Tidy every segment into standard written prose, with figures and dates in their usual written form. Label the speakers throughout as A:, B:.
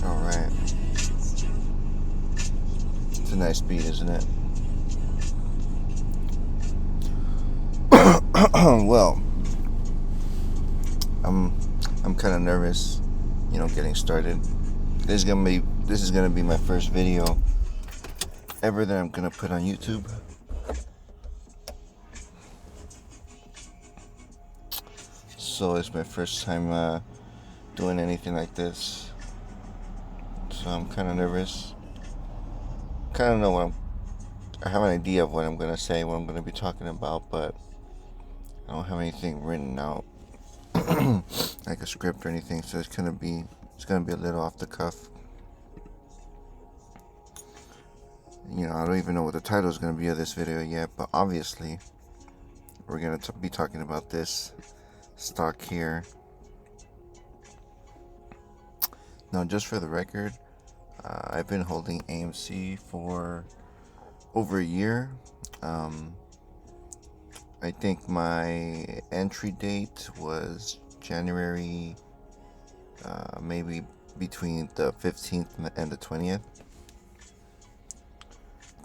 A: Alright. It's a nice beat, isn't it? Well, I'm kind of nervous, getting started. This is gonna be my first video ever that I'm gonna put on YouTube. So it's my first time doing anything like this. So I'm kind of nervous. Kind of know I have an idea of what I'm gonna say, what I'm gonna be talking about, but I don't have anything written out, like a script or anything. So it's gonna be a little off the cuff. I don't even know what the title is going to be of this video yet, but obviously we're going to be talking about this stock here. Now, just for the record, I've been holding AMC for over a year. I think my entry date was January, maybe between the 15th and the 20th.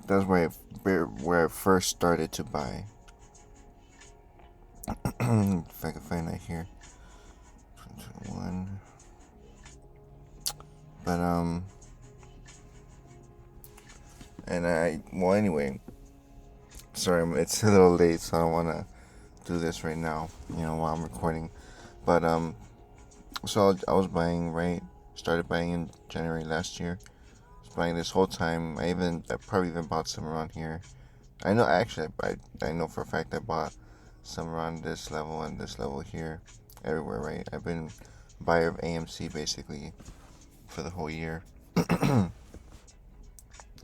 A: That's where I first started to buy. If I can find that here. 2021. But anyway, sorry, it's a little late, so I don't want to do this right now, while I'm recording. But so I was started buying in January last year. Buying this whole time. I probably even bought some around here. I know for a fact I bought some around this level and this level here, everywhere, right? I've been a buyer of AMC basically for the whole year.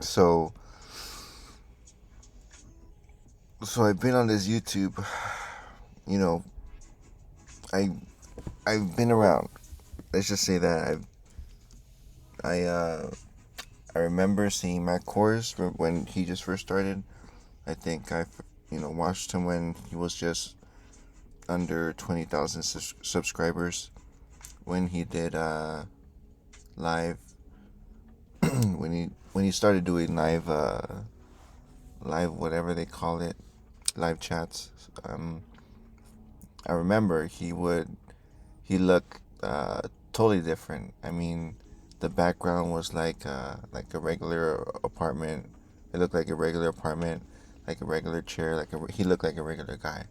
A: So I've been on this YouTube, I've been around. Let's just say that I remember seeing Matt Kors when he just first started. I think I watched him when he was just under 20,000 subscribers. When he did live, when he started doing live whatever they call it, live chats. I remember he looked totally different. I mean, the background was like a regular apartment. It looked like a regular apartment, like a regular chair. He looked like a regular guy.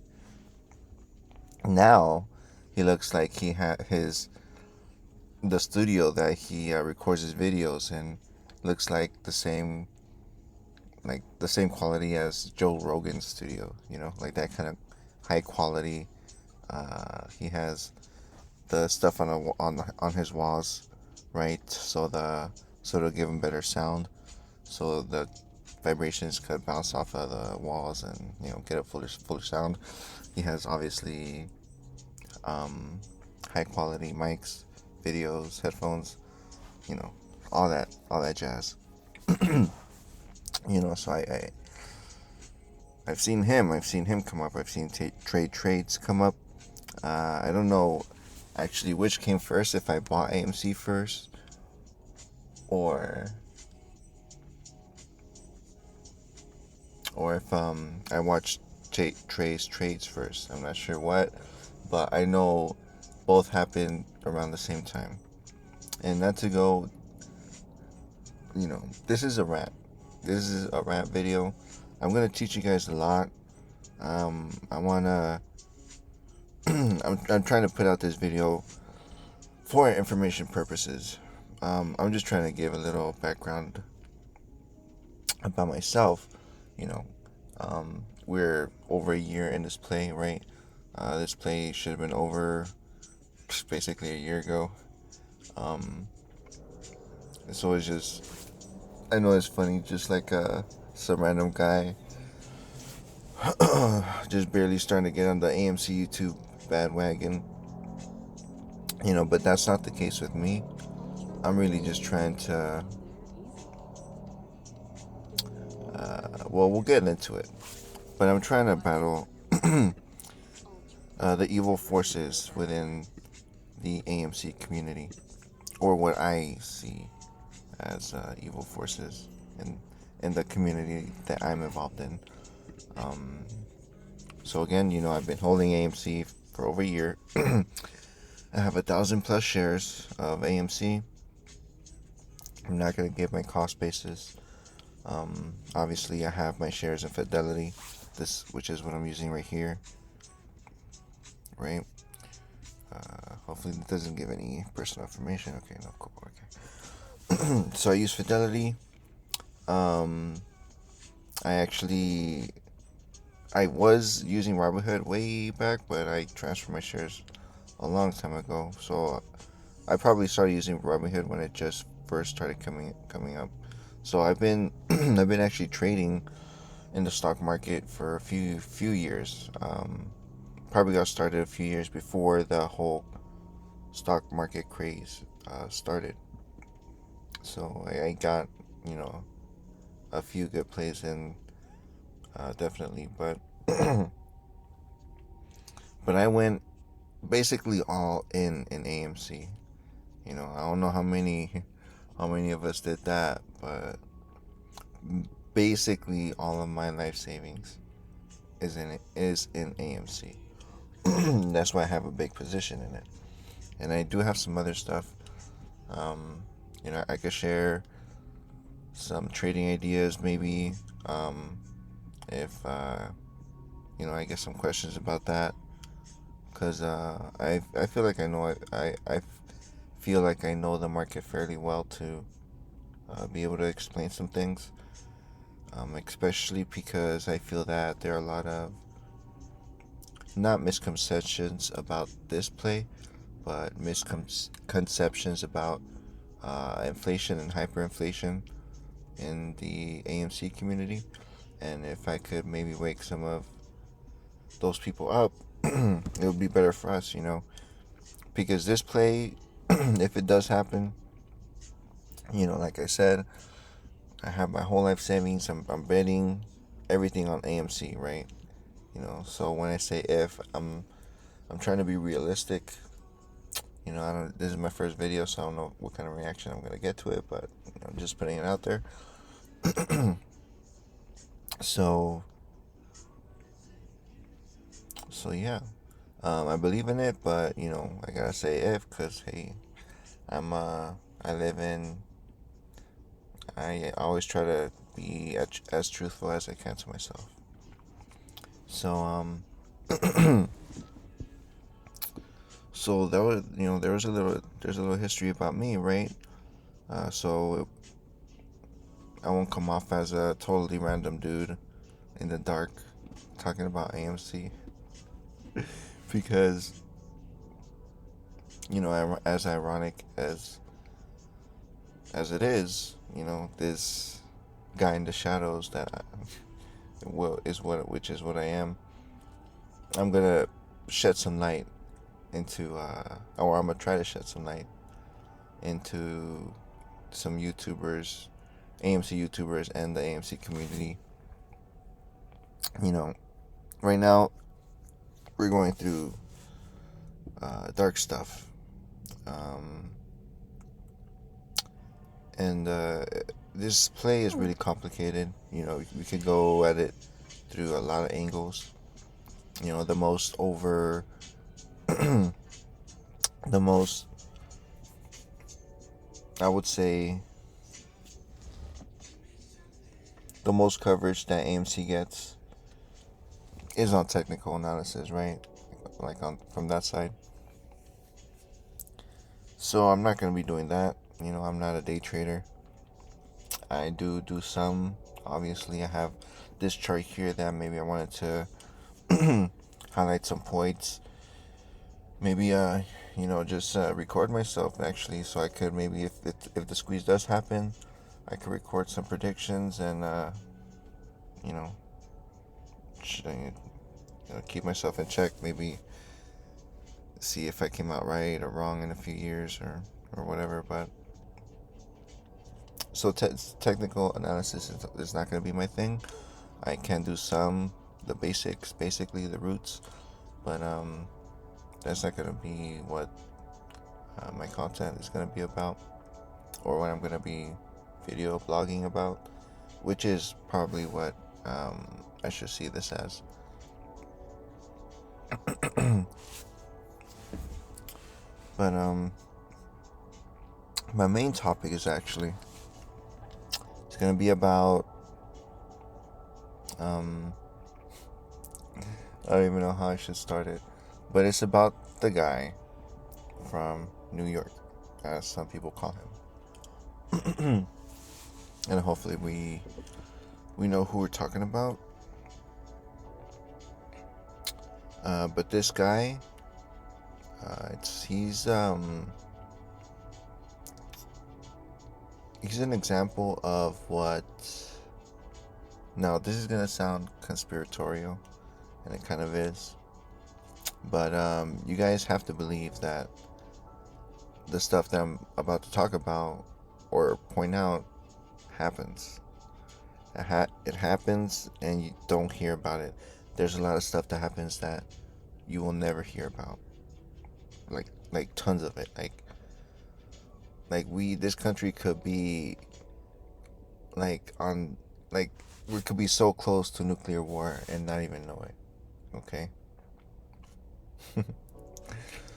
A: Now, he looks like he had the studio that he records his videos in looks like the same quality as Joe Rogan's studio. Like that kind of high quality. He has the stuff on his walls, right? So it'll give him better sound. So the vibrations could bounce off of the walls and get a fuller sound. He has obviously high quality mics, videos, headphones, all that jazz. So I've seen him come up. I've seen trades come up. I don't know actually which came first, if I bought AMC first or if I watched trades first. I'm not sure what, but I know both happened around the same time. And not to go, this is a rant. This is a rant video. I'm gonna teach you guys a lot. I wanna I'm trying to put out this video for information purposes. I'm just trying to give a little background about myself, we're over a year in this play, right? This play should have been over basically a year ago. So it's just, I know it's funny, just like some random guy just barely starting to get on the AMC YouTube bandwagon, but that's not the case with me. I'm really just trying to, well, we'll get into it, but I'm trying to battle the evil forces within the AMC community, or what I see as evil forces in the community that I'm involved in. So again, I've been holding AMC for over a year. I have 1,000+ shares of AMC. I'm not gonna give my cost basis. Obviously, I have my shares in Fidelity, which is what I'm using right here. Right. Hopefully, it doesn't give any personal information. Okay, no, cool. Okay. So I use Fidelity. I was using Robinhood way back, but I transferred my shares a long time ago. So I probably started using Robinhood when it just first started coming up. So I've been I've been actually trading in the stock market for a few years. Probably got started a few years before the whole stock market craze started. So I got a few good plays in, definitely, but but I went basically all in AMC. I don't know how many of us did that, but basically all of my life savings is in AMC. That's why I have a big position in it, and I do have some other stuff. I could share some trading ideas, maybe, if I get some questions about that, because I feel like I feel like I know the market fairly well to be able to explain some things, especially because I feel that there are a lot of, not misconceptions about this play, but misconceptions about inflation and hyperinflation in the AMC community. And if I could maybe wake some of those people up, it would be better for us, because this play, if it does happen, like I said, I have my whole life savings. I'm betting everything on AMC, right? So when I say if, I'm trying to be realistic. I don't. This is my first video, so I don't know what kind of reaction I'm gonna get to it, but just putting it out there. So yeah, I believe in it, but I gotta say if, cause hey, I live in. I always try to be as truthful as I can to myself. So so that was there's a little history about me, right? So I won't come off as a totally random dude in the dark talking about AMC, because as ironic as it is, this guy in the shadows which is what I am. I'm gonna shed some light into, or I'm gonna try to shed some light into some YouTubers, AMC YouTubers, and the AMC community. Right now we're going through dark stuff, and this play is really complicated. We could go at it through a lot of angles. The most over, the most, I would say, the most coverage that AMC gets is on technical analysis, right? Like from that side. So I'm not going to be doing that. I'm not a day trader. I do some. Obviously, I have this chart here that maybe I wanted to highlight some points. Maybe just record myself actually, so I could maybe if the squeeze does happen, I could record some predictions and you know, keep myself in check. Maybe see if I came out right or wrong in a few years or whatever. But so technical analysis is not going to be my thing. I can do the basics, basically the roots, but that's not going to be what my content is going to be about, or what I'm going to be video blogging about, which is probably what I should see this as. But my main topic is actually, it's going to be about I don't even know how I should start it, but it's about the guy from New York, as some people call him. And hopefully we know who we're talking about. But this guy, he's an example of what. Now this is gonna sound conspiratorial, and it kind of is. But you guys have to believe that the stuff that I'm about to talk about or point out happens. It happens, and you don't hear about it. There's a lot of stuff that happens that you will never hear about. Like tons of it. This country could be we could be so close to nuclear war and not even know it. Okay.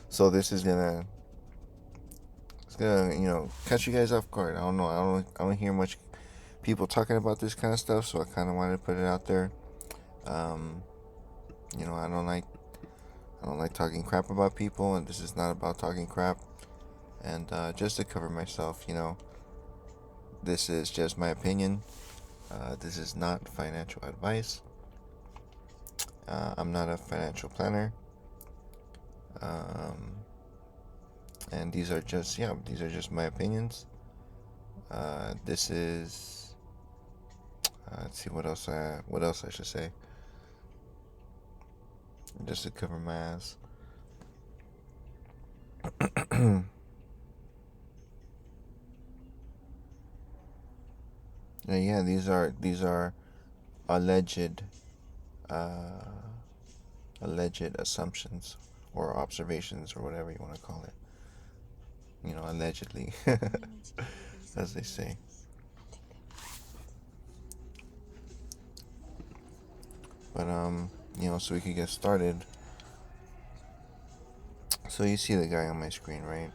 A: So this is gonna catch you guys off guard. I don't know. I don't hear much people talking about this kind of stuff, so I kind of wanted to put it out there. I don't like talking crap about people, and this is not about talking crap. And just to cover myself, this is just my opinion. This is not financial advice. I'm not a financial planner. And these are just my opinions. This is let's see what else I should say, just to cover my ass. Yeah, these are alleged assumptions or observations or whatever you want to call it. Allegedly, as they say. But so we could get started. So you see the guy on my screen, right?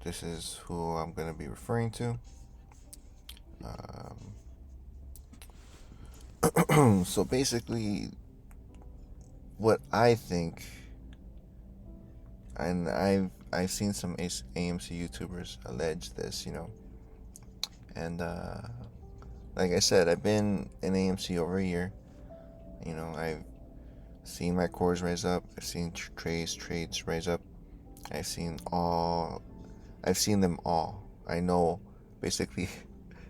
A: This is who I'm gonna be referring to. So basically, what I think, and I've seen some AMC YouTubers allege this, and like I said, I've been in AMC over a year. I've seen my cores rise up. I've seen trades rise up. I've seen them all. I know basically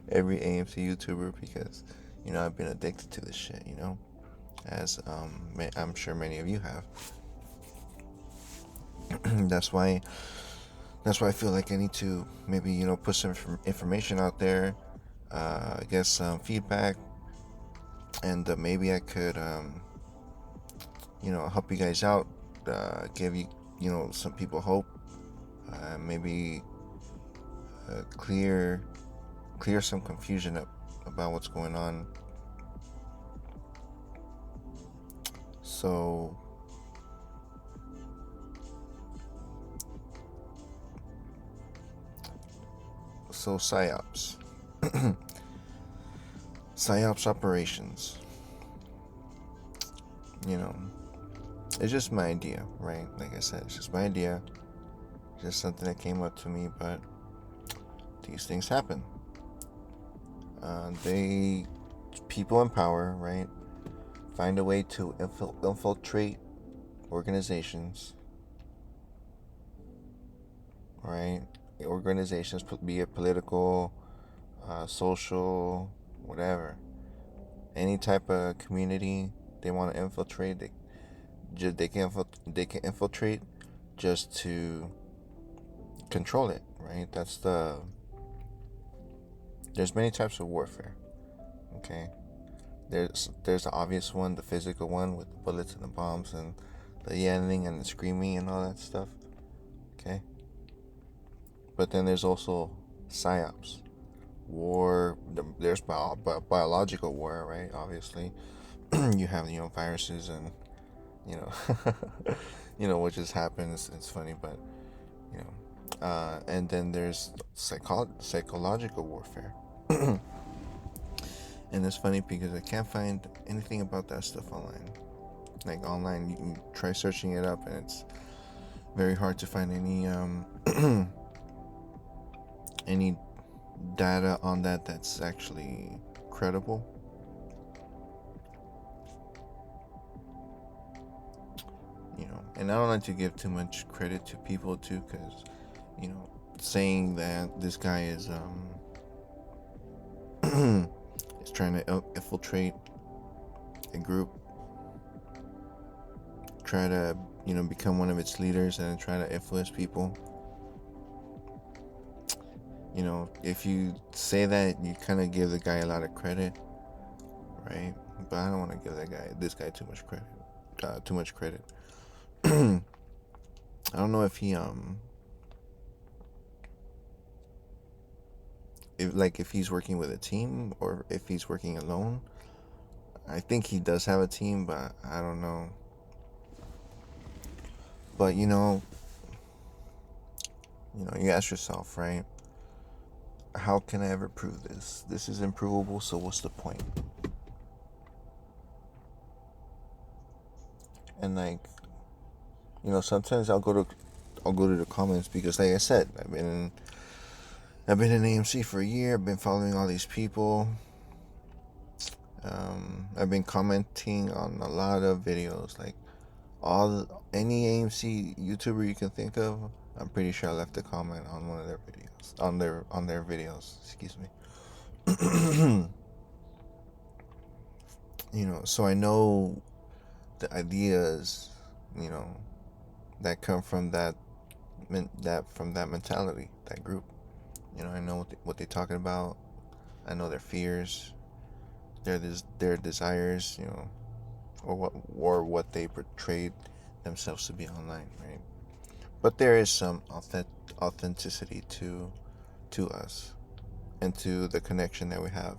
A: every AMC YouTuber because I've been addicted to this shit. As I'm sure many of you have. That's why I feel like I need to maybe put some information out there, get some feedback, and maybe I could help you guys out, give you some people hope, maybe clear some confusion up about what's going on. So PSYOPs. PSYOPs operations. It's just my idea, right? Like I said, it's just my idea. Just something that came up to me, but these things happen. They people in power, right, find a way to infiltrate organizations, right? Organizations, be it political, social, whatever, any type of community they want to infiltrate, they can infiltrate just to control it, right? There's many types of warfare. Okay, there's the obvious one, the physical one with the bullets and the bombs and the yelling and the screaming and all that stuff. Okay, but then there's also psyops war. There's biological war, right? Obviously, you have viruses and you know what just happens. It's funny, but you and then there's psychological warfare. And it's funny because I can't find anything about that stuff online. Like online, you can try searching it up, and it's very hard to find any any data on that's actually credible. And I don't like to give too much credit to people too, because saying that this guy is is trying to infiltrate a group, try to become one of its leaders and try to influence people. If you say that, you kind of give the guy a lot of credit, right? But I don't want to give this guy too much credit. I don't know if he if he's working with a team or if he's working alone. I think he does have a team, but I don't know. But you ask yourself, right? How can I ever prove this? This is improvable, so what's the point? And sometimes I'll go to the comments because, like I said, I've been in AMC for a year. I've been following all these people. I've been commenting on a lot of videos, like any AMC YouTuber you can think of. I'm pretty sure I left a comment on one of their videos, on their videos. Excuse me. So I know the ideas, that come from that mentality, that group. I know what they're talking about. I know their fears, their desires, or what they portrayed themselves to be online, right? But there is some authenticity to us and to the connection that we have,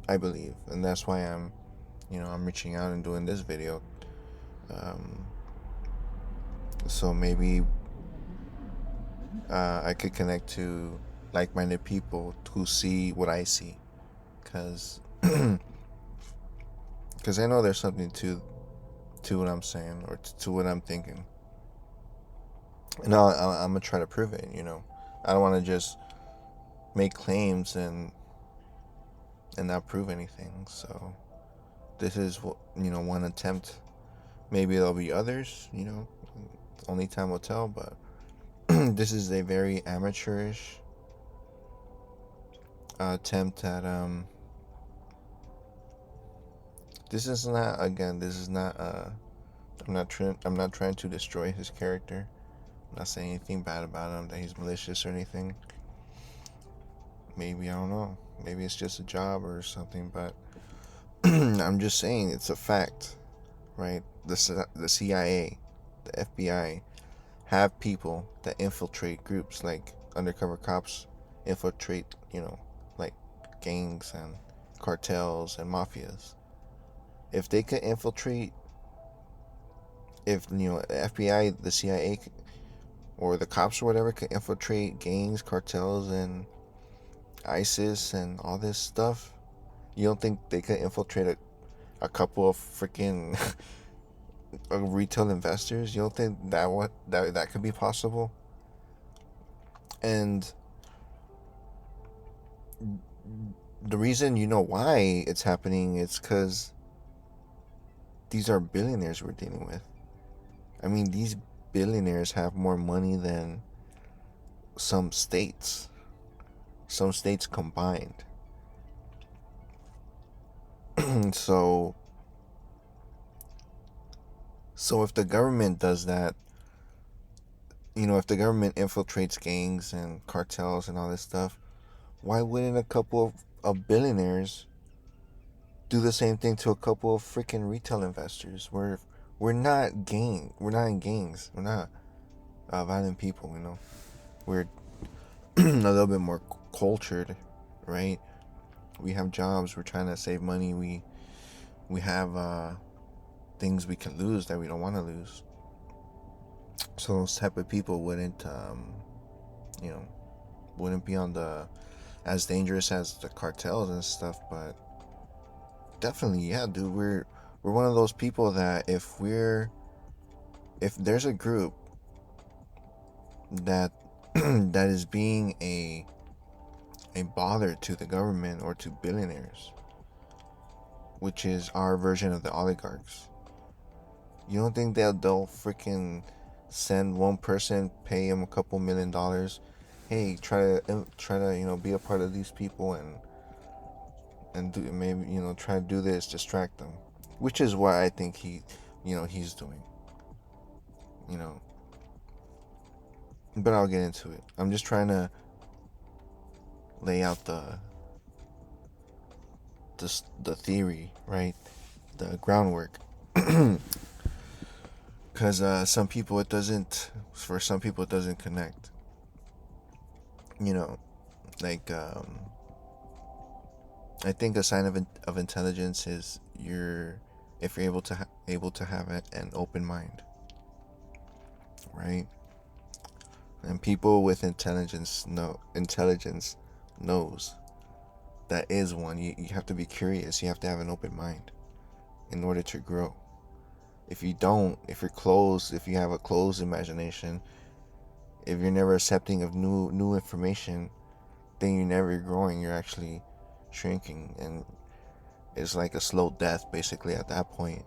A: I believe, and that's why I'm reaching out and doing this video. So maybe I could connect to like-minded people who see what I see, because I know there's something to what I'm saying or to what I'm thinking. And I'm gonna try to prove it. I don't want to just make claims and not prove anything. So this is one attempt. Maybe there'll be others. Only time will tell. But this is a very amateurish attempt at This is not I'm not trying to destroy his character. I'm not saying anything bad about him, that he's malicious or anything. Maybe, I don't know. Maybe it's just a job or something, but I'm just saying it's a fact, right? The CIA, the FBI have people that infiltrate groups, like undercover cops infiltrate, like gangs and cartels and mafias. If they could infiltrate, if the FBI, the CIA, or the cops or whatever could infiltrate gangs, cartels, and ISIS and all this stuff, you don't think they could infiltrate a couple of freaking retail investors? You don't think that could be possible? And the reason you know why it's happening is because these are billionaires we're dealing with. I mean, these billionaires have more money than some states, some states combined. so, so if the government does that, if the government infiltrates gangs and cartels and all this stuff, why wouldn't a couple of billionaires do the same thing to a couple of freaking retail investors? We're not gang. We're not in gangs. We're not violent people. We're a little bit more cultured, right? We have jobs. We're trying to save money. We have things we can lose that we don't want to lose. So those type of people you know, wouldn't be on the as dangerous as the cartels and stuff. But definitely, yeah, dude, we're one of those people that if there's a group that that is being a bother to the government or to billionaires, which is our version of the oligarchs. You don't think they'll freaking send one person, pay him a couple $1,000,000? Hey, try to be a part of these people and do maybe try to do this, distract them, which is what I think he's doing. You know, but I'll get into it. I'm just trying to lay out the theory, right? The groundwork. Because for some people it doesn't connect. Like I think a sign of intelligence is if you're able to have an open mind, right? And people with intelligence knows that is one. You have to be curious. You have to have an open mind in order to grow. If you don't, if you're closed, if you have a closed imagination, if you're never accepting of new information, then you're never growing. You're actually shrinking, and it's like a slow death basically at that point.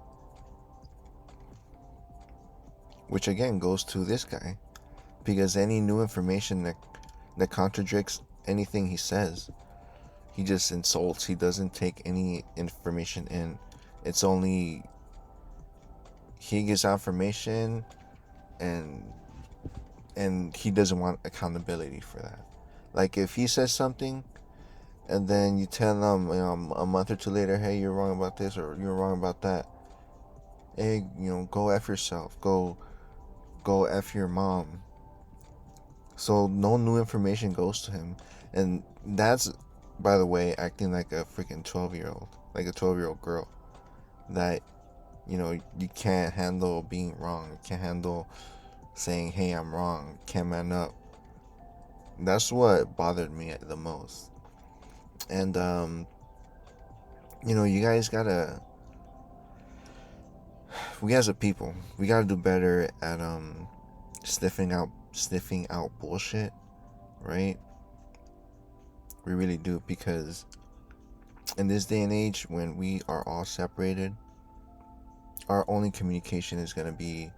A: Which again goes to this guy, because any new information that contradicts anything he says, he just insults. He doesn't take any information in. It's only he gets information, and he doesn't want accountability for that. Like if he says something and then you tell him a month or two later, hey, you're wrong about this or you're wrong about that. Hey, go F yourself. Go F your mom. So no new information goes to him. And that's, by the way, acting like a freaking 12-year-old, like a 12-year-old girl. That, you can't handle being wrong. You can't handle saying, hey, I'm wrong. Can't man up. That's what bothered me the most. And, you guys gotta, we as a people, we gotta do better at, sniffing out bullshit, right? We really do, because in this day and age, when we are all separated, our only communication is gonna be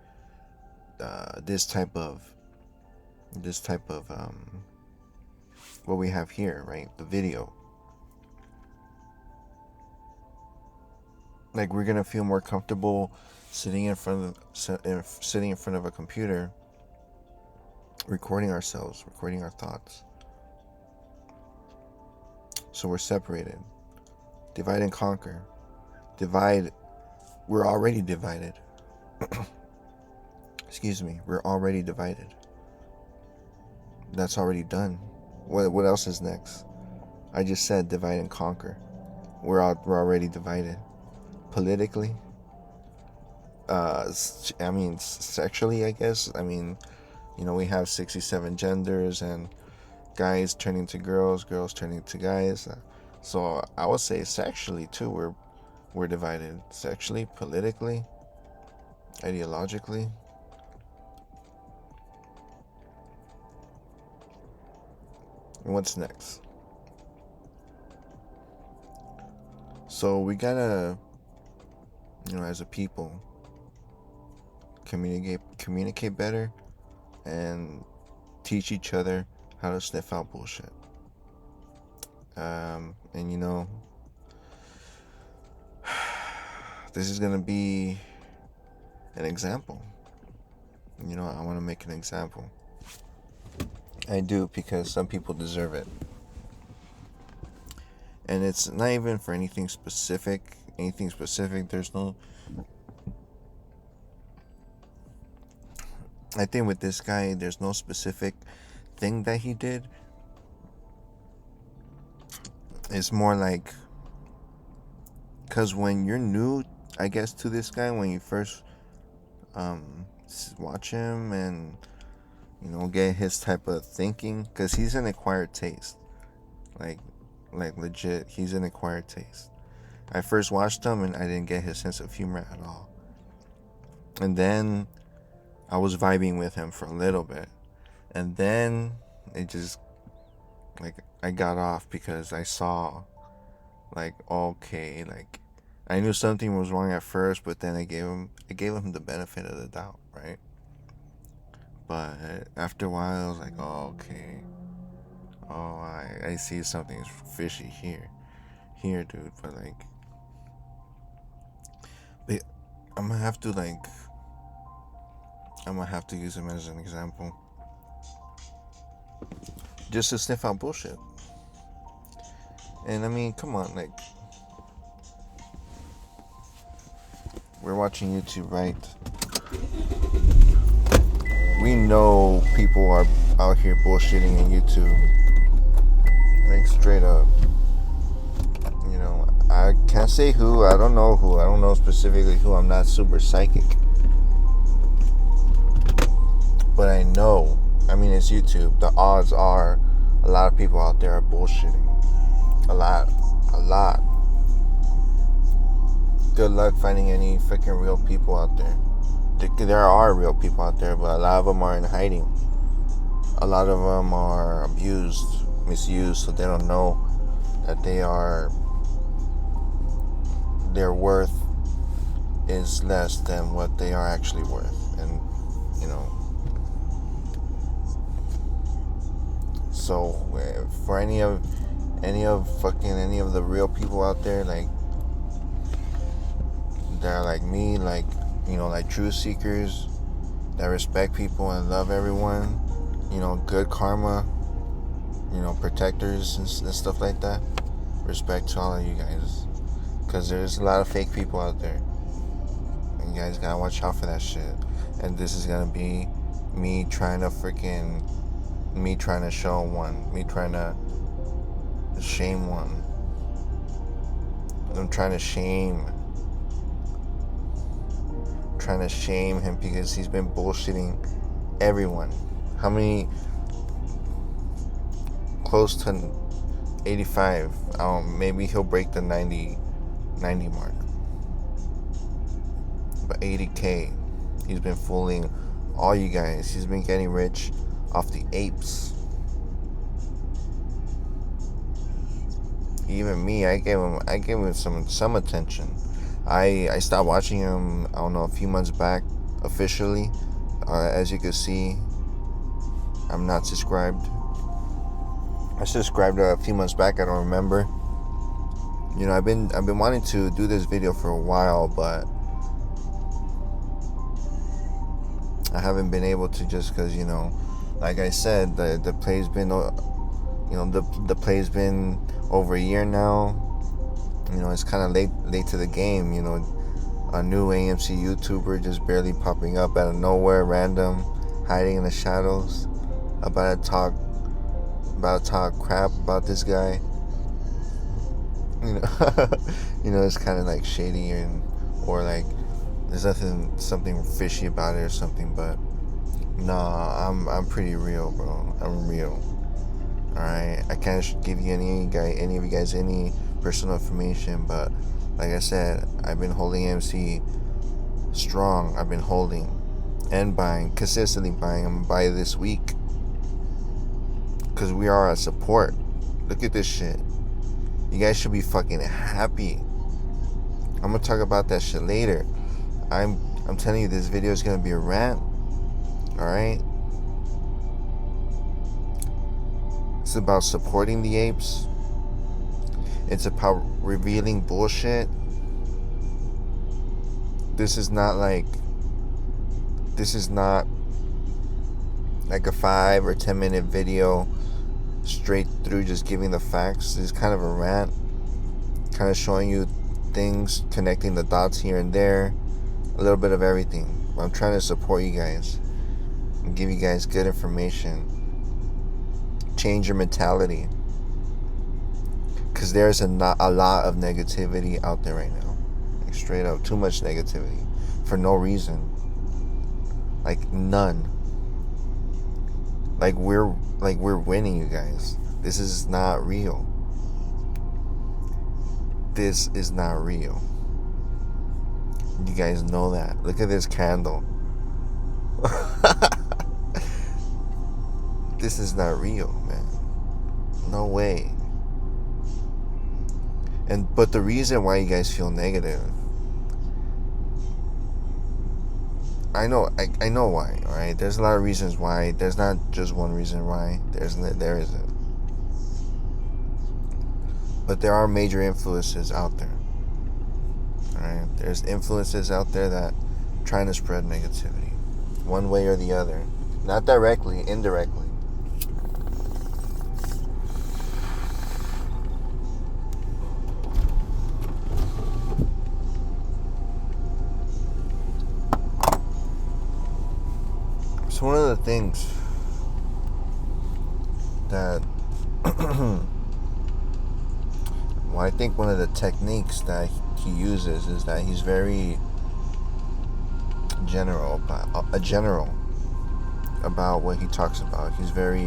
A: this type of what we have here, right? The video. Like we're gonna feel more comfortable sitting in front of a computer, recording ourselves, recording our thoughts. So we're separated. Divide and conquer. We're already divided. Excuse me. We're already divided. That's already done. What else is next? I just said divide and conquer. We're already divided. Politically. I mean, sexually, I guess. I mean, we have 67 genders, and guys turning to girls, girls turning to guys. So I would say sexually too, we're divided. Sexually, politically, ideologically. What's next? So we gotta, as a people, communicate better and teach each other how to sniff out bullshit. And this is gonna be an example. I want to make an example. I do, because some people deserve it. And it's not even for anything specific. There's no... I think with this guy, there's no specific thing that he did. It's more like, because when you're new, I guess, to this guy, when you first watch him and get his type of thinking, because he's an acquired taste, like legit, he's an acquired taste. I first watched him and I didn't get his sense of humor at all, and then I was vibing with him for a little bit, and then it just, I got off, because I saw, okay, I knew something was wrong at first, but then I gave him the benefit of the doubt, right? But after a while, I was like, oh, okay. Oh, I see something's fishy here, dude. But I'm gonna have to use him as an example, just to sniff out bullshit. And I mean, come on, we're watching YouTube, right? We know people are out here bullshitting in YouTube. Straight up. I can't say who. I don't know who. I don't know specifically who. I'm not super psychic. But I know. I mean, it's YouTube. The odds are a lot of people out there are bullshitting. A lot. Good luck finding any freaking real people out there. There are real people out there, but a lot of them are in hiding. A lot of them are abused, misused, so they don't know that their worth is less than what they are actually worth. And so for any of the real people out there, they're like me, truth seekers that respect people and love everyone, good karma, protectors and stuff like that. Respect to all of you guys, because there's a lot of fake people out there, and you guys gotta watch out for that shit. And this is gonna be me trying to show one, me trying to shame one. I'm trying to shame him, because he's been bullshitting everyone. How many? Close to 85. Maybe he'll break the 90 mark. But 80K. He's been fooling all you guys. He's been getting rich off the apes. Even me, I gave him some attention. I stopped watching him, I don't know, a few months back, officially. As you can see, I'm not subscribed. I subscribed a few months back, I don't remember. I've been wanting to do this video for a while, but I haven't been able to, just because, like I said, the play's been, the play's been over a year now. It's kind of late to the game. A new AMC YouTuber just barely popping up out of nowhere, random, hiding in the shadows, about to talk crap about this guy. It's kind of shady, or there's something fishy about it or something. But nah, I'm pretty real, bro. I'm real. All right, I can't give you any of you guys any personal information, but like I said, I've been holding AMC strong. I've been holding and consistently buying. I'm gonna buy this week, because we are a support. Look at this shit. You guys should be fucking happy. I'm gonna talk about that shit later. I'm telling you, this video is gonna be a rant. All right. It's about supporting the apes. It's about revealing bullshit. This is not like a 5 or 10 minute video straight through just giving the facts. This is kind of a rant, kind of showing you things, connecting the dots here and there, a little bit of everything. I'm trying to support you guys and give you guys good information. Change your mentality, because there's a lot of negativity out there right now. Like, straight up, too much negativity for no reason. Like, none. Like we're winning, you guys. This is not real. This is not real. You guys know that. Look at this candle. This is not real, man. No way. But the reason why you guys feel negative, I know why, alright? There's a lot of reasons why. There's not just one reason why. There isn't. But there are major influences out there. Alright? There's influences out there that are trying to spread negativity, one way or the other. Not directly, indirectly. So one of the things that well, I think one of the techniques that he uses is that he's very general about what he talks about. He's very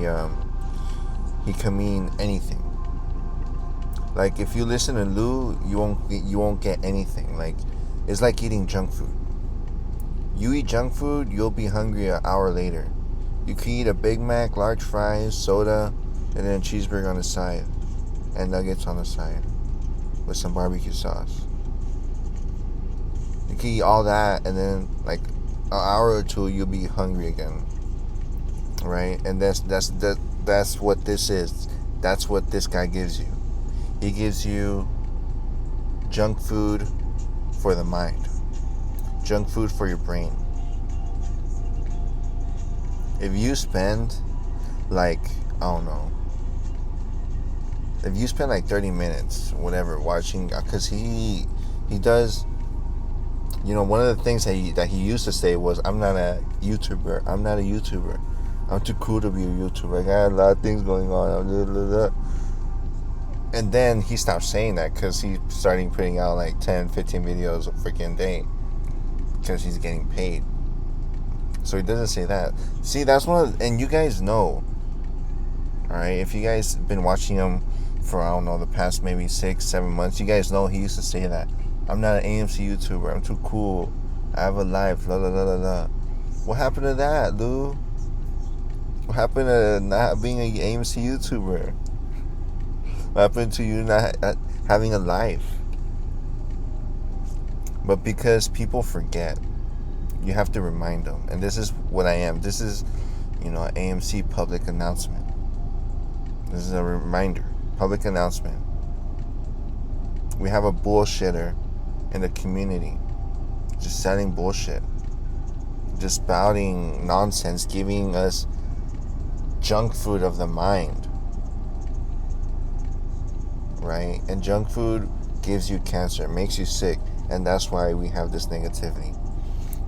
A: he can mean anything. Like, if you listen to Lou, you won't get anything. Like, it's like eating junk food. You eat junk food, you'll be hungry an hour later. You can eat a Big Mac, large fries, soda, and then a cheeseburger on the side, and nuggets on the side with some barbecue sauce. You can eat all that, and then like an hour or two, you'll be hungry again, right? And that's what this is. That's what this guy gives you. He gives you junk food for the mind. Junk food for your brain. If you spend like, I don't know, if you spend like 30 minutes, whatever, watching, because he does, you know, one of the things that he used to say was, I'm not a YouTuber. I'm too cool to be a YouTuber. I got a lot of things going on. And then he stopped saying that because he's starting putting out like 10, 15 videos a freaking day, because he's getting paid. So he doesn't say that. See, that's one of the, and you guys know, alright, if you guys been watching him for, I don't know, the past maybe 6-7 months, you guys know he used to say that. I'm not an AMC YouTuber. I'm too cool. I have a life. La la la la la. What happened to that, Lou? What happened to not being an AMC YouTuber? What happened to you not having a life? But because people forget, you have to remind them. And this is what I am. This is, you know, an AMC public announcement. This is a reminder. Public announcement. We have a bullshitter in the community, just selling bullshit, just spouting nonsense, giving us junk food of the mind, right? And junk food gives you cancer, makes you sick, and that's why we have this negativity,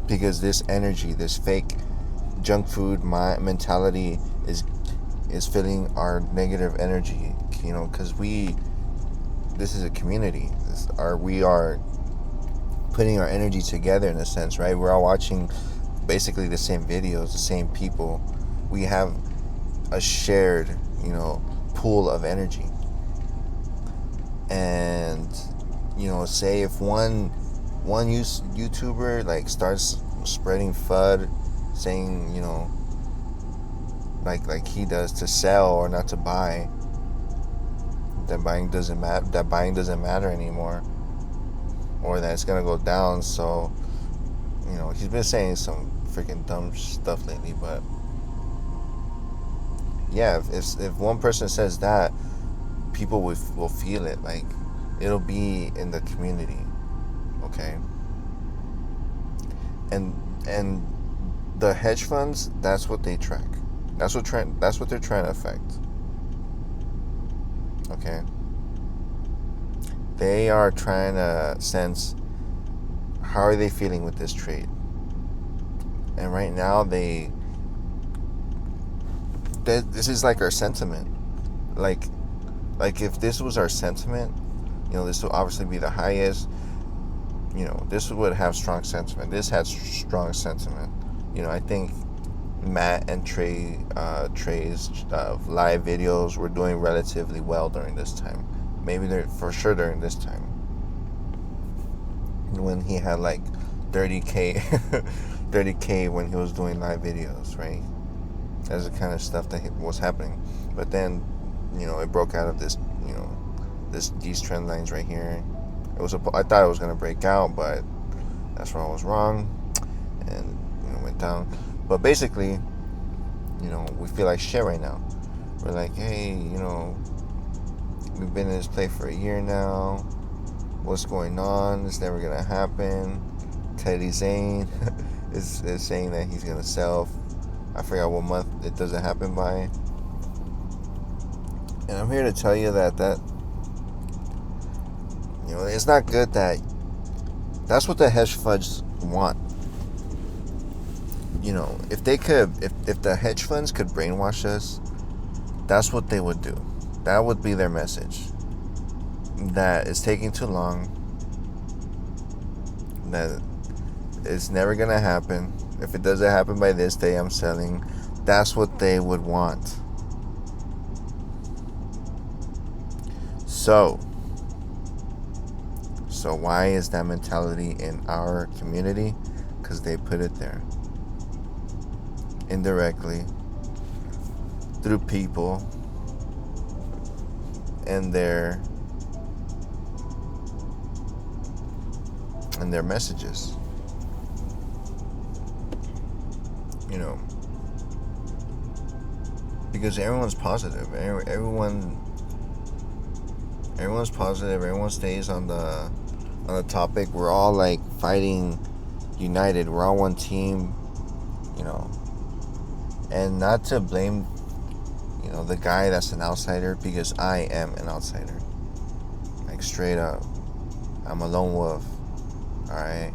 A: because this energy, this fake junk food mentality is filling our negative energy, you know, because this is a community. We are putting our energy together in a sense, right? We're all watching basically the same videos, the same people. We have a shared, you know, pool of energy. And, you know, say if one YouTuber like starts spreading FUD, saying, you know, like he does, to sell or not to buy, that buying doesn't matter anymore. or that it's gonna go down. So, he's been saying some freaking dumb stuff lately. But yeah, if one person says that, people will feel it. Like, it'll be in the community, okay? And the hedge funds, that's what they track. That's what they're trying to affect. Okay? They are trying to sense how are they feeling with this trade. And right now this is like our sentiment. Like if this was our sentiment, this would obviously be the highest. This would have strong sentiment. This has strong sentiment. I think Matt and Trey's live videos were doing relatively well during this time. Maybe they're for sure during this time when he had like 30K 30K when he was doing live videos, right? That's the kind of stuff that was happening. But then, it broke out of this, these trend lines right here. I thought it was gonna break out, but that's where I was wrong, and went down. But basically, we feel like shit right now. We're like, hey, we've been in this play for a year now. What's going on? It's never gonna happen. Teddy Zane is saying that he's gonna sell. I forgot what month it doesn't happen by. And I'm here to tell you that it's not good. That's what the hedge funds want. If they could, if the hedge funds could brainwash us, that's what they would do. That would be their message. That it's taking too long. That it's never gonna happen. If it doesn't happen by this day, I'm selling. That's what they would want. So why is that mentality in our community? Because they put it there. Indirectly. Through people. And their messages. Because everyone's positive. Everyone's positive. Everyone stays on the topic. We're all like fighting united. We're all one team, and not to blame the guy that's an outsider, because I am an outsider, like straight up. I'm a lone wolf. Alright,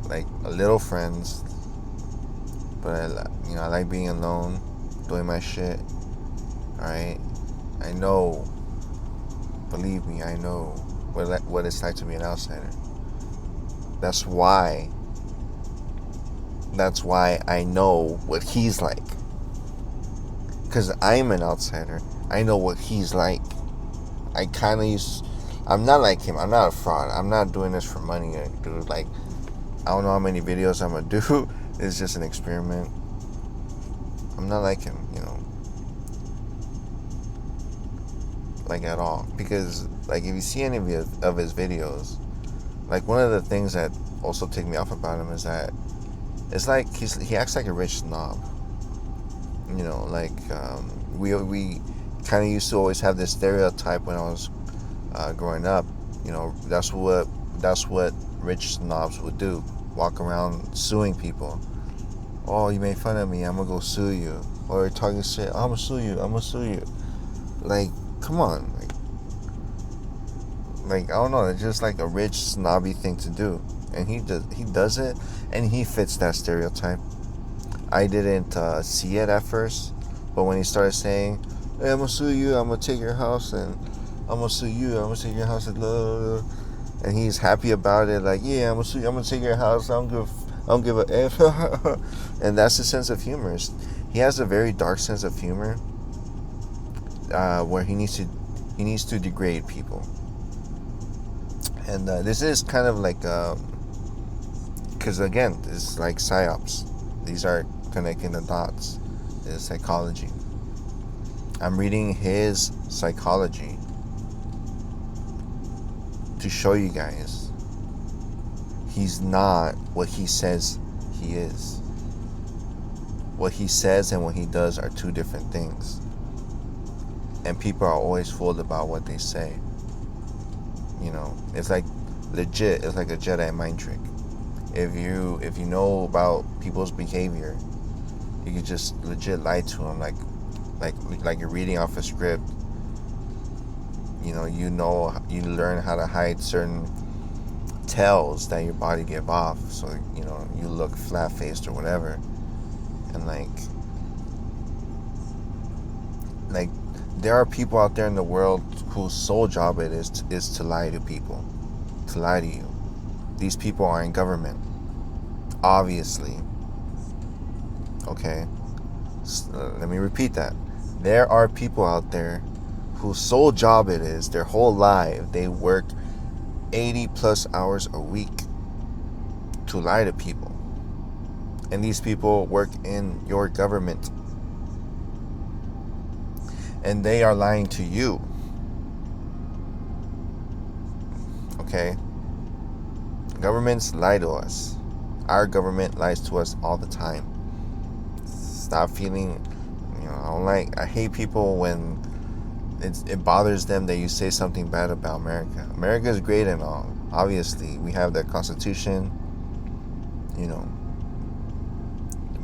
A: like a little friends, but I like being alone, doing my shit. Alright, I know, believe me, I know what it's like to be an outsider. That's why I know what he's like. Because I'm an outsider. I know what he's like. I'm not like him. I'm not a fraud. I'm not doing this for money, dude. Like, I don't know how many videos I'm going to do. It's just an experiment. I'm not like him, like at all. Because, like, if you see any of his videos, like, one of the things that also take me off about him is that it's like he acts like a rich snob. Like, we kind of used to always have this stereotype when I was growing up. That's what rich snobs would do. Walk around suing people. Oh, you made fun of me, I'm gonna go sue you. Or talking shit, I'm gonna sue you. Like, come on. Like, I don't know, it's just like a rich snobby thing to do. And he does it, and he fits that stereotype. I didn't see it at first, but when he started saying, hey, I'm gonna sue you, I'm gonna take your house, and I'm gonna sue you, I'm gonna take your house, and he's happy about it, like, yeah, I'm gonna sue you, I'm gonna take your house, I don't give a F. And that's his sense of humor. He has a very dark sense of humor, where he needs to degrade people. And this is kind of like, because again, this is like psyops. These are connecting the dots. It's psychology. I'm reading his psychology. to show you guys he's not what he says he is. What he says and what he does are two different things. And people are always fooled about what they say. You know, it's like legit, it's like a Jedi mind trick. If you know about people's behavior, you can just legit lie to them like you're reading off a script. You learn how to hide certain tells that your body give off, so you look flat-faced or whatever. And like there are people out there in the world whose sole job it is to lie to people, to lie to you. These people are in government, obviously. Okay, let me repeat that. There are people out there whose sole job it is, their whole life, they work 80 plus hours a week to lie to people. And these people work in your government. And they are lying to you. Okay? Governments lie to us. Our government lies to us all the time. Stop feeling, I hate people when it bothers them that you say something bad about America. America is great and all. Obviously, we have the Constitution, the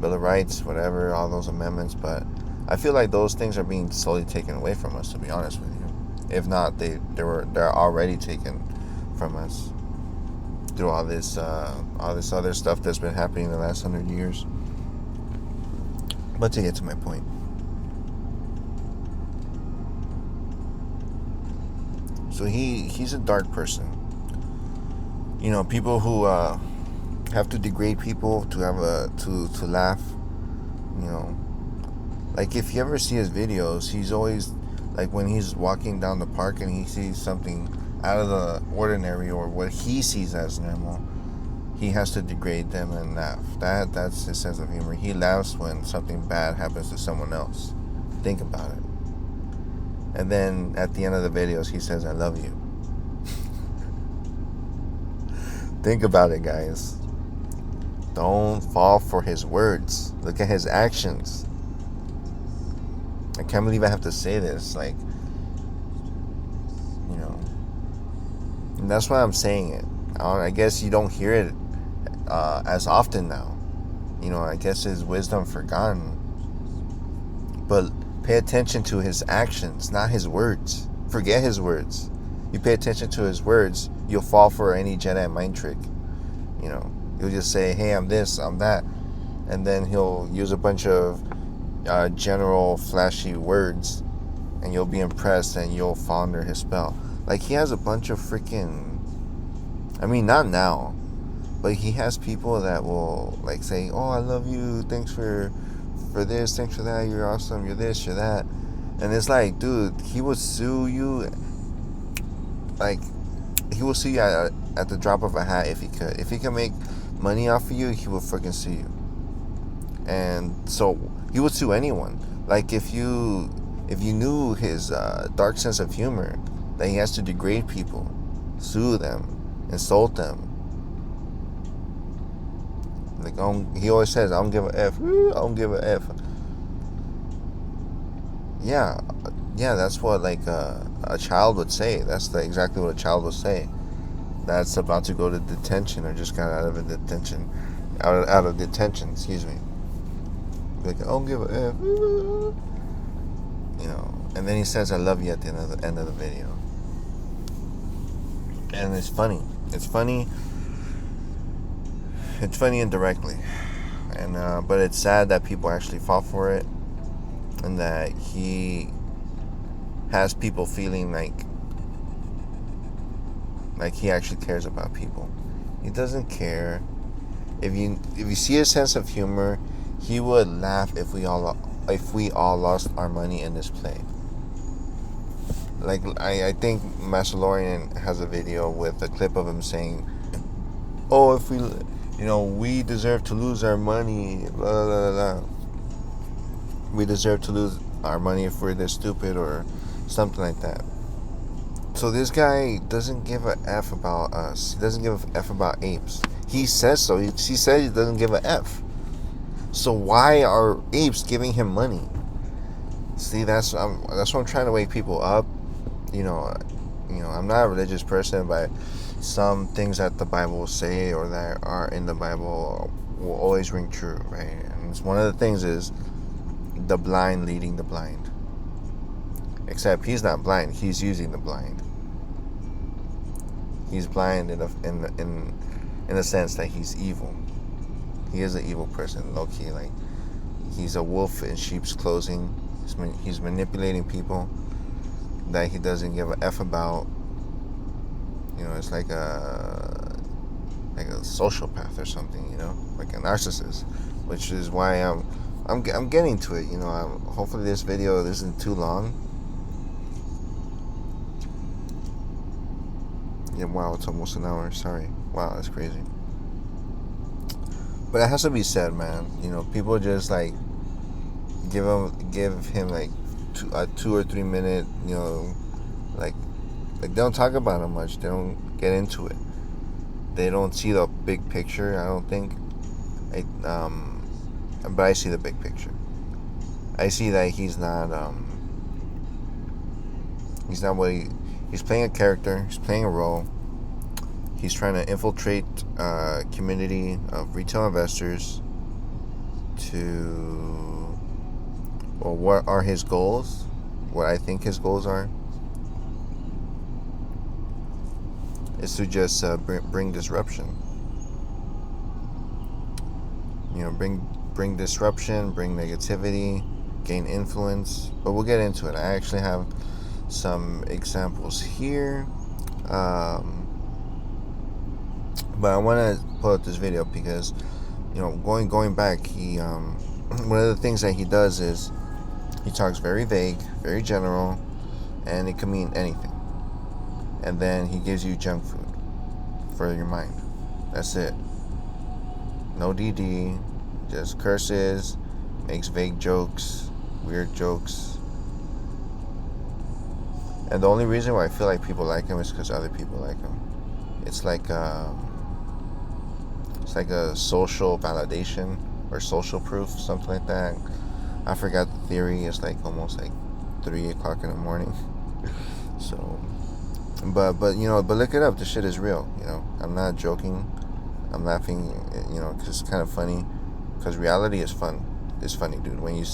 A: Bill of Rights, whatever, all those amendments, but I feel like those things are being slowly taken away from us, to be honest with you. If not, they're already taken from us through all this other stuff that's been happening in the last 100 years. But to get to my point, so he's a dark person. People who have to degrade people to have to laugh. Like if you ever see his videos, he's always like when he's walking down the park and he sees something out of the ordinary or what he sees as normal, he has to degrade them and laugh. That's his sense of humor. He laughs when something bad happens to someone else. Think about it. And then at the end of the videos, he says, "I love you." Think about it, guys. Don't fall for his words. Look at his actions. I can't believe I have to say this. And that's why I'm saying it. I guess you don't hear it as often now. I guess his wisdom forgotten. But pay attention to his actions, not his words. Forget his words. You pay attention to his words, you'll fall for any Jedi mind trick. He'll just say, "Hey, I'm this, I'm that," and then he'll use a bunch of general flashy words, and you'll be impressed, and you'll fall under his spell. Like he has a bunch of freaking, not now, but he has people that will say, "Oh, I love you, thanks for this, thanks for that, you're awesome, you're this, you're that," and it's like, dude, he will sue you. He will sue you at the drop of a hat if he could. If he can make money off of you, he will freaking sue you. And so he would sue anyone. Like if you knew his dark sense of humor, that he has to degrade people, sue them, insult them. He always says, "I don't give a F. I don't give a F." Yeah, that's what a child would say. That's exactly what a child would say. That's about to go to detention or just got out of detention. Excuse me. I don't give a F. And then he says, "I love you" at the end of the video. And it's funny. It's funny indirectly. And but it's sad that people actually fall for it, and that he has people feeling like he actually cares about people. He doesn't care. If you see his sense of humor, he would laugh if we all lost our money in this play. I think Mandalorian has a video with a clip of him saying, "Oh, if we deserve to lose our money, blah, blah, blah. We deserve to lose our money if we're this stupid," or something like that. So this guy doesn't give a f about us. He doesn't give a f about apes. He says so. He says he doesn't give a f. So why are apes giving him money? See, that's what I'm trying to wake people up. You know, I'm not a religious person, but some things that the Bible will say or that are in the Bible will always ring true, right? And one of the things is the blind leading the blind. Except he's not blind; he's using the blind. He's blind in the sense that he's evil. He is an evil person, low key. Like, he's a wolf in sheep's clothing. He's manipulating people that he doesn't give a f about. It's like a sociopath or something. Like a narcissist, which is why I'm getting to it. Hopefully this video isn't too long. Yeah, wow, it's almost an hour. Sorry. Wow, that's crazy. But it has to be said, man. People just like give him like 2 or 3 minute. Like they don't talk about it much. They don't get into it. They don't see the big picture. I don't think. But I see the big picture. I see that he's not what he's playing a character. He's playing a role. He's trying to infiltrate a community of retail investors what are his goals? What I think his goals are is to just bring disruption. Bring disruption, bring negativity, gain influence. But we'll get into it. I actually have some examples here. But I want to pull up this video because, going back, he one of the things that he does is he talks very vague, very general, and it can mean anything. And then he gives you junk food for your mind. That's it. No DD, just curses, makes vague jokes, weird jokes. And the only reason why I feel like people like him is because other people like him. It's like a social validation or social proof, something like that. I forgot the theory. It's like almost like 3 o'clock in the morning. So, but look it up. This shit is real. I'm not joking. I'm laughing. Cause it's kind of funny. Cause reality is fun. It's funny, dude. When you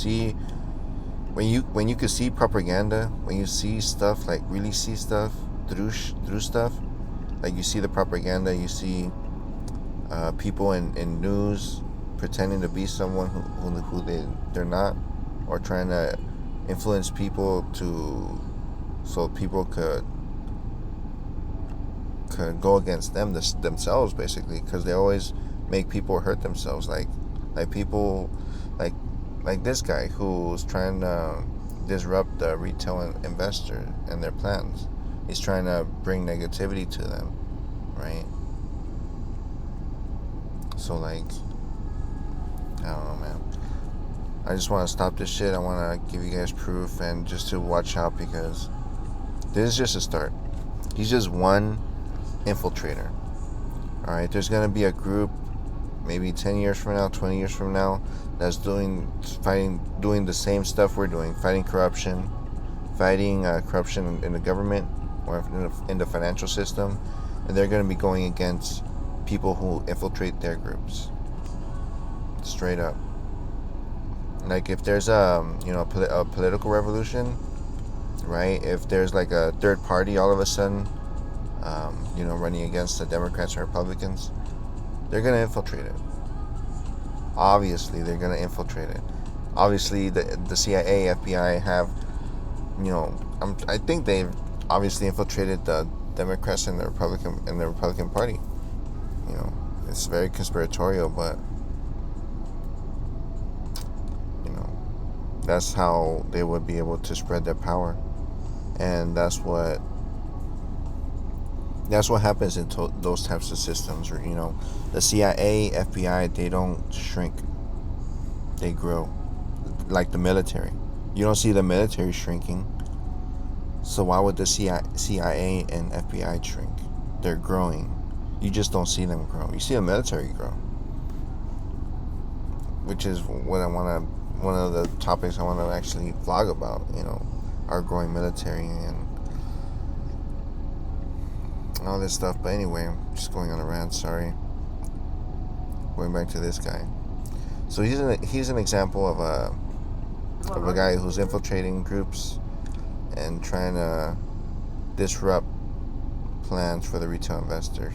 A: could see propaganda, when you see stuff, like really see stuff through stuff, like you see the propaganda, you see people in news pretending to be someone who they're not, or trying to influence people so people could go against themselves, basically, because they always make people hurt themselves, like people like this guy who's trying to disrupt the retail investor and their plans. He's trying to bring negativity to them, right? So, like, I don't know, man. I just want to stop this shit. I want to give you guys proof and just to watch out, because this is just a start. He's just one infiltrator. Alright, there's going to be a group maybe 10 years from now, 20 years from now, that's doing the same stuff we're doing, fighting corruption in the government or in the financial system, and they're going to be going against people who infiltrate their groups. Straight up. Like, if there's a political revolution, right? If there's like a third party all of a sudden, running against the Democrats or Republicans, they're gonna infiltrate it. Obviously, they're gonna infiltrate it. Obviously, the CIA, FBI have, I think they've obviously infiltrated the Democrats and the Republican Party. It's very conspiratorial, but that's how they would be able to spread their power, and that's what happens in those types of systems. Where, the CIA, FBI, they don't shrink; they grow, like the military. You don't see the military shrinking. So why would the CIA and FBI shrink? They're growing. You just don't see them grow. You see the military grow, which is what I want to. One of the topics I want to actually vlog about. Our growing military and all this stuff. But anyway, I'm just going on a rant. Sorry. Going back to this guy. So he's an example of a guy who's infiltrating groups and trying to disrupt plans for the retail investor.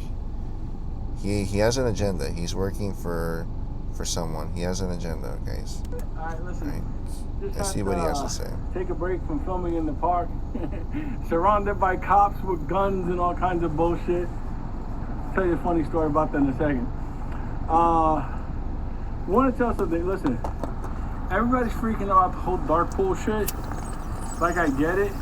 A: He has an agenda. He's working for someone. He has an agenda, guys.
B: Alright, listen.
A: Right. Let's see what he has to say.
B: Take a break from filming in the park. Surrounded by cops with guns and all kinds of bullshit. I'll tell you a funny story about that in a second. Want to tell something. Listen, everybody's freaking out about the whole dark pool shit. Like, I get it.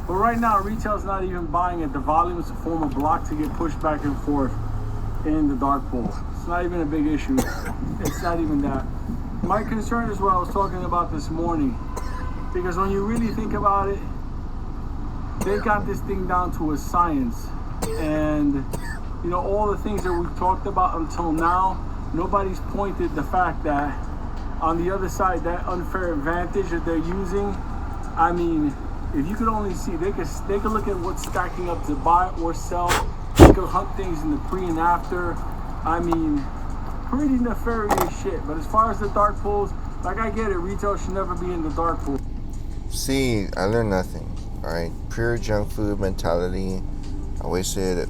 B: But right now, retail's not even buying it. The volume is a form of block to get pushed back and forth in the dark pool. It's not even a big issue. It's not even that. My concern is what I was talking about this morning. Because when you really think about it, they got this thing down to a science. And, all the things that we've talked about until now, nobody's pointed the fact that on the other side, that unfair advantage that they're using, I mean, if you could only see, they could look at what's stacking up to buy or sell. They could hunt things in the pre and after. I mean, pretty nefarious shit. But as far as the dark pools, like, I get it, retail should never be in the dark pool.
A: See, I learned nothing. All right, pure junk food mentality. I wasted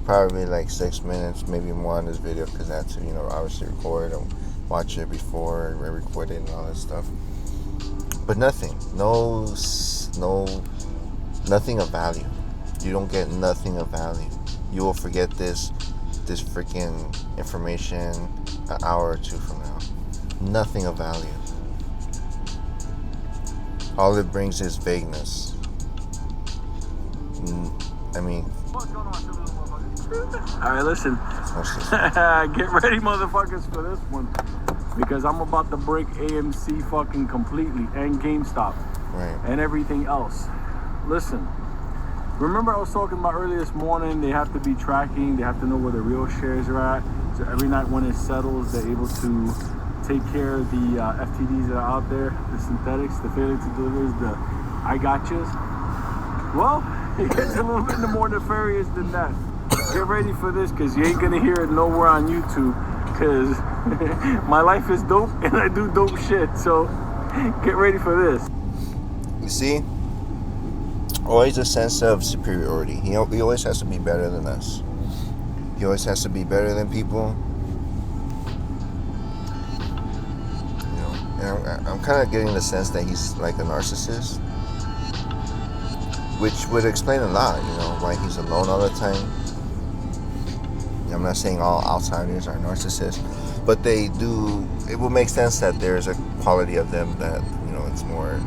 A: probably like 6 minutes, maybe more on this video because I had to, obviously record and watch it before and re-record it and all that stuff. But nothing, nothing of value. You don't get nothing of value. You will forget this freaking information an hour or two from now. Nothing of value. All it brings is vagueness. I mean,
B: alright, listen. Get ready, motherfuckers, for this one. Because I'm about to break AMC fucking completely and GameStop.
A: Right.
B: And everything else. Listen. Remember I was talking about earlier this morning, they have to be tracking, they have to know where the real shares are at. So every night when it settles, they're able to take care of the FTDs that are out there, the synthetics, the failure to deliver, the I gotchas. Well, it gets a little bit more nefarious than that. Get ready for this, because you ain't gonna hear it nowhere on YouTube, because my life is dope and I do dope shit. So get ready for this.
A: You see? Always a sense of superiority. He always has to be better than us. He always has to be better than people. And I'm kind of getting the sense that he's like a narcissist, which would explain a lot, why he's alone all the time. I'm not saying all outsiders are narcissists, but they do. It will make sense that there's a quality of them that, it's more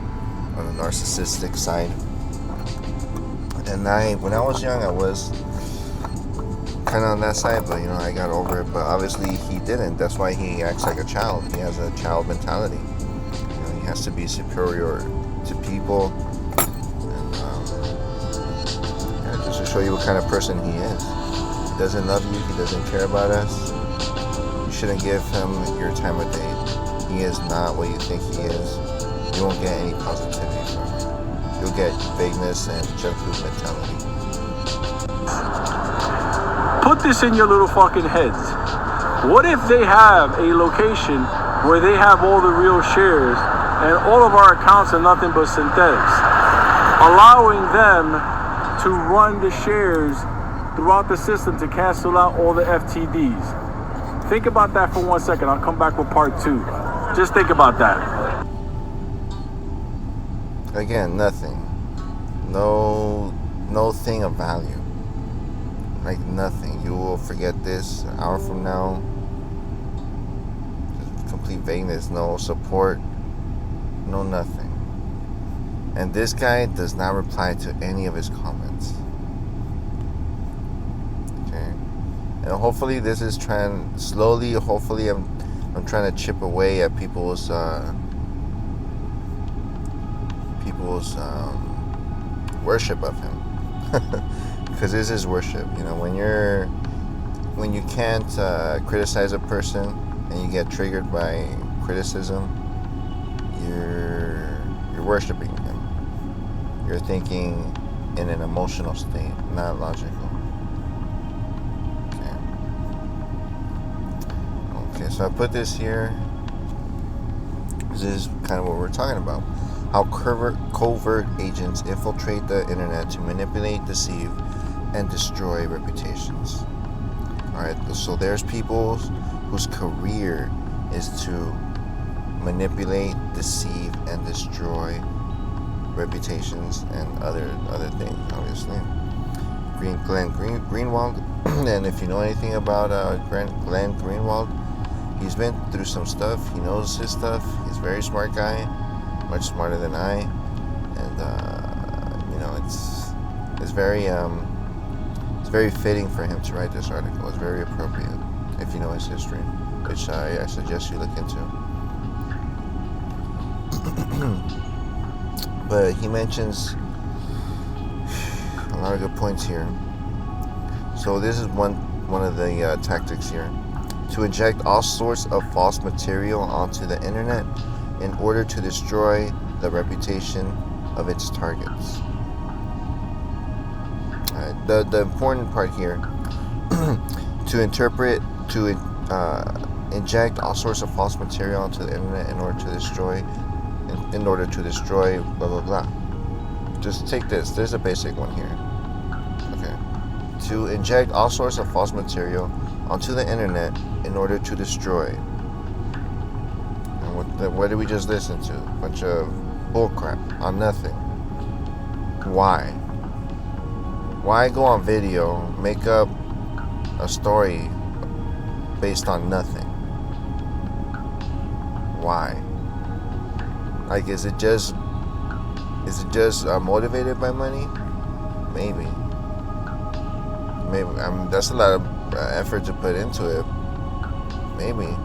A: on the narcissistic side. And when I was young, I was kind of on that side, but I got over it. But obviously he didn't. That's why he acts like a child. He has a child mentality. He has to be superior to people, and just to show you what kind of person he is. He doesn't love you. He doesn't care about us. You shouldn't give him your time of day. He is not what you think he is. You won't get any positivity from him. You'll get vagueness and junk food mentality.
B: Put this in your little fucking heads. What if they have a location where they have all the real shares and all of our accounts are nothing but synthetics, allowing them to run the shares throughout the system to cancel out all the FTDs? Think about that for 1 second. I'll come back with part 2. Just think about that.
A: Again, nothing. No thing of value. Like nothing. You will forget this an hour from now. Just complete vagueness. No support. No nothing. And this guy does not reply to any of his comments. Okay. And hopefully this is hopefully I'm trying to chip away at people's people's worship of him, because this is worship. When you can't criticize a person and you get triggered by criticism, you're worshiping him. You're thinking in an emotional state, not logical. Okay, so I put this here. This is kind of what we're talking about. How covert agents infiltrate the internet to manipulate, deceive, and destroy reputations. Alright, so there's people whose career is to manipulate, deceive, and destroy reputations and other things, obviously. Glenn Greenwald, and if you know anything about Glenn Greenwald, he's been through some stuff. He knows his stuff. He's a very smart guy, much smarter than I, and it's very fitting for him to write this article. It's very appropriate if you know his history, which I suggest you look into. But he mentions a lot of good points here. So this is one of the tactics here: to inject all sorts of false material onto the internet in order to destroy the reputation of its targets. The important part here: to inject all sorts of false material onto the internet in order to destroy blah blah blah. Just take this. There's a basic one here. Okay. To inject all sorts of false material onto the internet in order to destroy. And what did we just listen to? A bunch of bullcrap on nothing. Why? Why go on video, make up a story based on nothing? Why? Like, is it just motivated by money? Maybe. I mean, that's a lot of effort to put into it. Maybe.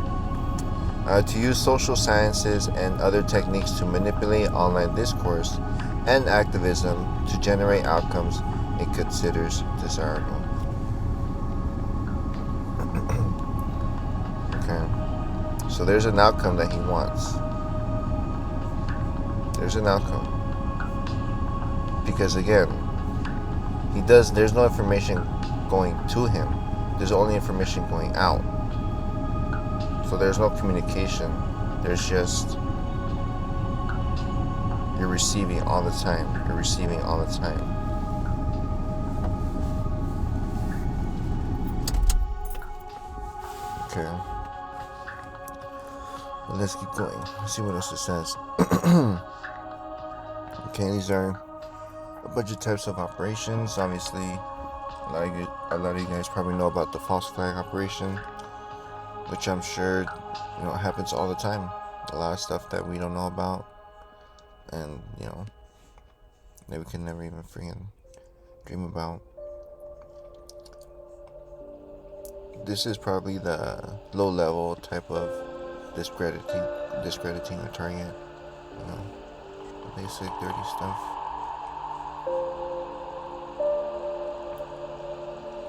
A: To use social sciences and other techniques to manipulate online discourse and activism to generate outcomes it considers desirable. Okay. So there's an outcome that he wants. There's an outcome. Because again, there's no information going to him. There's only information going out. So there's no communication. There's just, you're receiving all the time. You're receiving all the time. Okay. Well, let's keep going. Let's see what else it says. Okay, these are a bunch of types of operations. Obviously, a lot of you guys probably know about the false flag operation, which I'm sure happens all the time. A lot of stuff that we don't know about, and that we can never even freaking dream about. This is probably the low-level type of discrediting a target. Basic dirty stuff.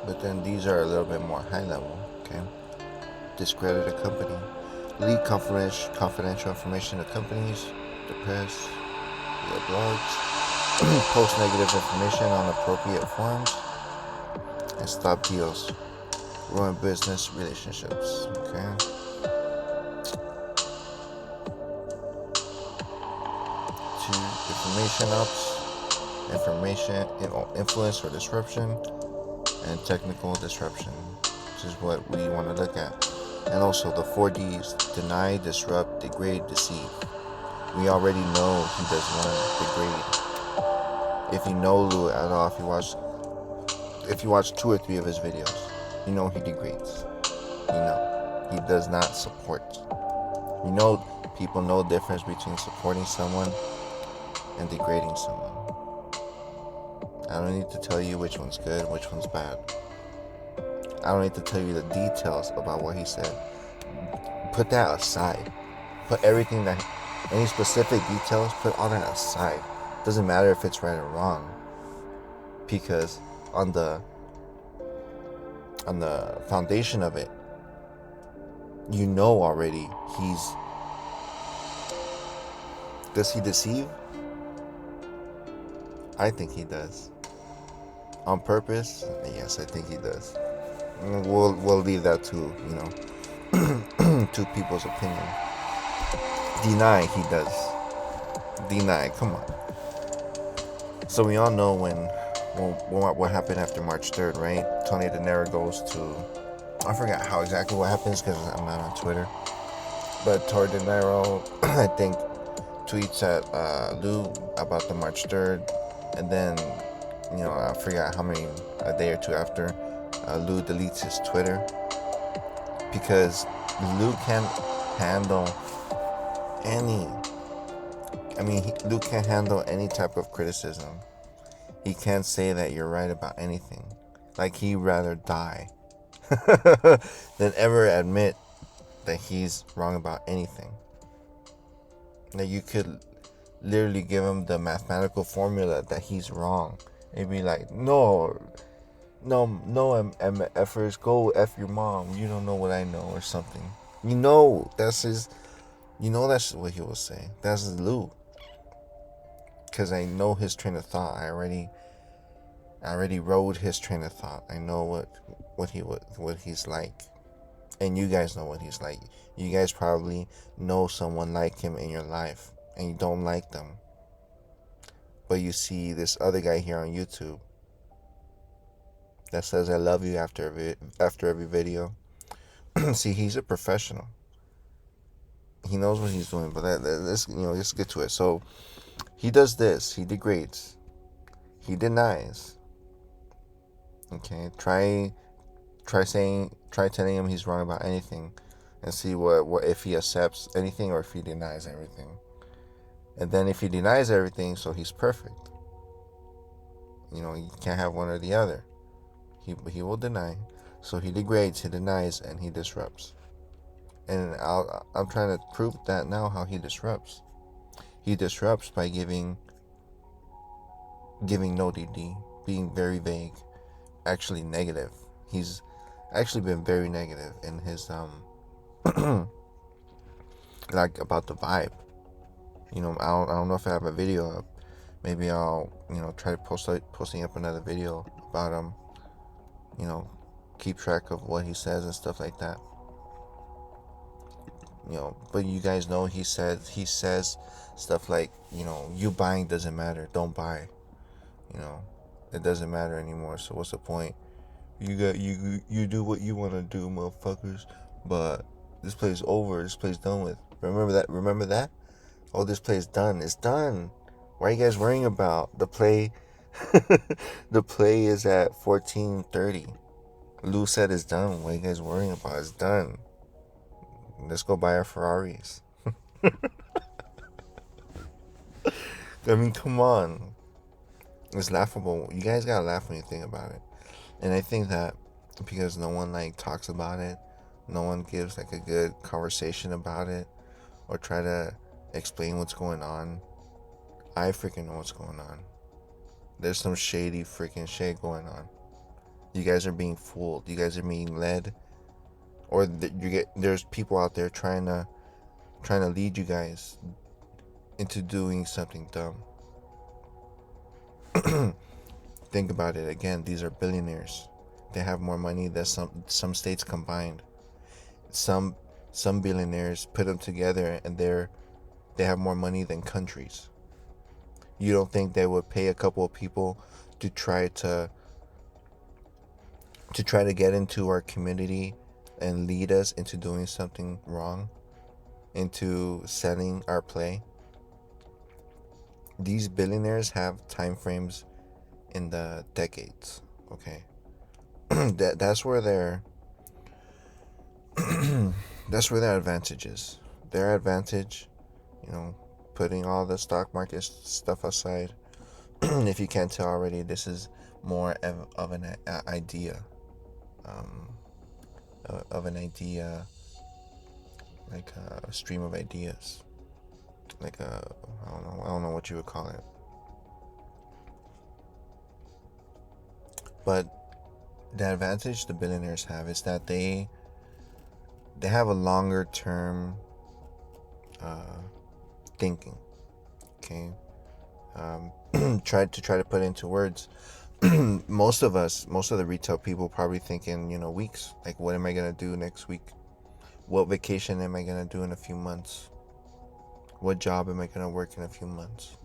A: But then these are a little bit more high level. Okay. Discredit a company. Leak confidential information to companies, the press, the blogs. Post negative information on appropriate forums. And stop deals. Ruin business relationships. Okay. Information ops, influence or disruption, and technical disruption, which is what we want to look at. And also the 4Ds: deny, disrupt, degrade, deceive. We already know he does one: degrade. If you know Lou at all, if you watch 2 or 3 of his videos, he degrades. He does not support. People know the difference between supporting someone and degrading someone. I don't need to tell you which one's good, which one's bad. I don't need to tell you the details about what he said. Put that aside. Put any specific details, put all that aside. Doesn't matter if it's right or wrong, because on the foundation of it, you know already does he deceive? I think he does. On purpose? Yes, I think he does. We'll leave that to, to people's opinion. Deny he does. Deny, come on. So we all know what happened after March 3rd, right? Tony De Niro goes to, I forgot how exactly what happens because I'm not on Twitter. But Tony De Niro, I think, tweets at Lou about the March 3rd, and then, I forgot how many, a day or two after, Lou deletes his Twitter because Lou can't handle any. Lou can't handle any type of criticism. He can't say that you're right about anything. Like, he'd rather die than ever admit that he's wrong about anything. That you could literally give him the mathematical formula that he's wrong. It'd be like, no, effers, go F your mom. You don't know what I know, or something. That's what he will say. That's Lou. Because I know his train of thought. I already rode his train of thought. I know what he's like. And you guys know what he's like. You guys probably know someone like him in your life, and you don't like them. But you see this other guy here on YouTube that says I love you after every video. See, he's a professional. He knows what he's doing. But let's get to it. So he does this. He degrades. He denies. Okay, try telling him he's wrong about anything, and see what if he accepts anything or if he denies everything. And then if he denies everything, so he's perfect. You can't have one or the other. He will deny, so he degrades, he denies, and he disrupts. And I'm trying to prove that now how he disrupts. He disrupts by giving no DD, being very vague, actually negative. He's actually been very negative in his like about the vibe. I don't know if I have a video up. Maybe I'll try posting up another video about him. Keep track of what he says and stuff like that. But you guys know he says stuff like, you buying doesn't matter, don't buy. It doesn't matter anymore, so what's the point? You do what you want to do, motherfuckers, but this play's over, this play's done with. Remember that? Oh, this play's done. It's done. Why are you guys worrying about the play? The play is at 14:30. Lou said it's done. What are you guys worrying about? It's done. Let's go buy our Ferraris. Come on. It's laughable. You guys gotta laugh when you think about it. And I think that because no one talks about it, no one gives a good conversation about it, or try to explain what's going on. I freaking know what's going on. There's some shady freaking shit going on. You guys are being fooled. You guys are being led, or there's people out there trying to lead you guys into doing something dumb. Think about it again. These are billionaires. They have more money than some states combined. Some billionaires put them together, and they have more money than countries. You don't think they would pay a couple of people to try to get into our community and lead us into doing something wrong, into selling our play? These billionaires have time frames in the decades. Okay, that's where their advantage is. Their advantage, putting all the stock market stuff aside. If you can't tell already, this is more of an idea, like a stream of ideas, I don't know what you would call it. But the advantage the billionaires have is that they have a longer term thinking. Okay, try to put into words. Most of the retail people probably thinking, weeks. Like, what am I gonna do next week? What vacation am I gonna do in a few months? What job am I gonna work in a few months?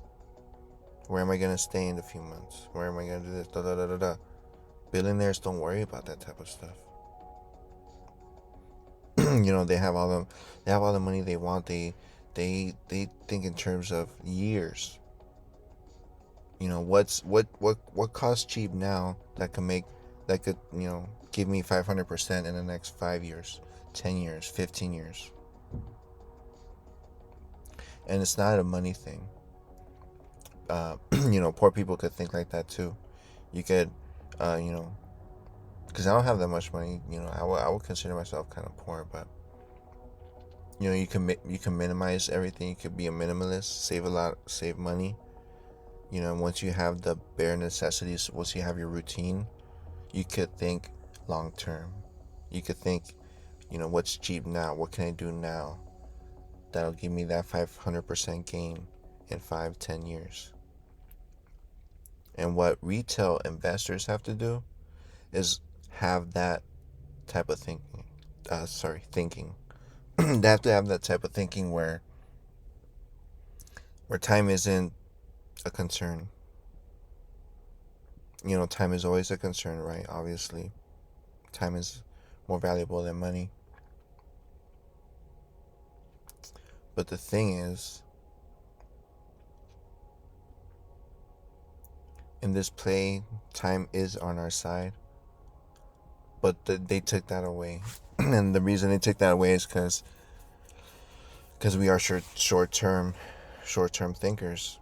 A: Where am I gonna stay in a few months? Where am I gonna do this? Da da da da da. Billionaires don't worry about that type of stuff. They have all the money they want. They think in terms of years. What costs cheap now that could give me 500% in the next 5 years, 10 years, 15 years. And it's not a money thing. Poor people could think like that too. You could, because I don't have that much money. I would consider myself kind of poor, but you can minimize everything. You could be a minimalist, save money. Once you have the bare necessities, once you have your routine, you could think long term. You could think, what's cheap now? What can I do now that'll give me that 500% gain in 5-10 years? And what retail investors have to do is have that type of thinking. Thinking. They have to have that type of thinking where time isn't a concern. Time is always a concern, right? Obviously, time is more valuable than money. But the thing is, in this play, time is on our side. But they took that away. And the reason they took that away is because we are short-term thinkers,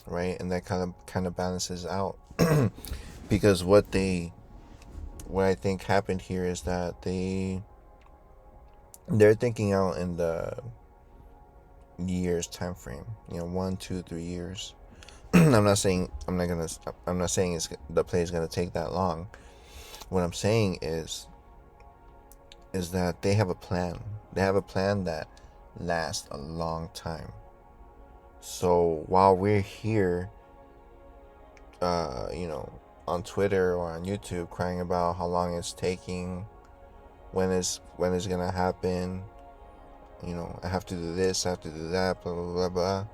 A: right? And that kind of balances out. Because what I think happened here is that they're thinking out in the years time frame, 1, 2, 3 years. I'm not saying the play is gonna take that long. What I'm saying is that they have a plan. They have a plan that lasts a long time. So while we're here, on Twitter or on YouTube crying about how long it's taking, when it's gonna happen, I have to do this, I have to do that, blah blah blah blah.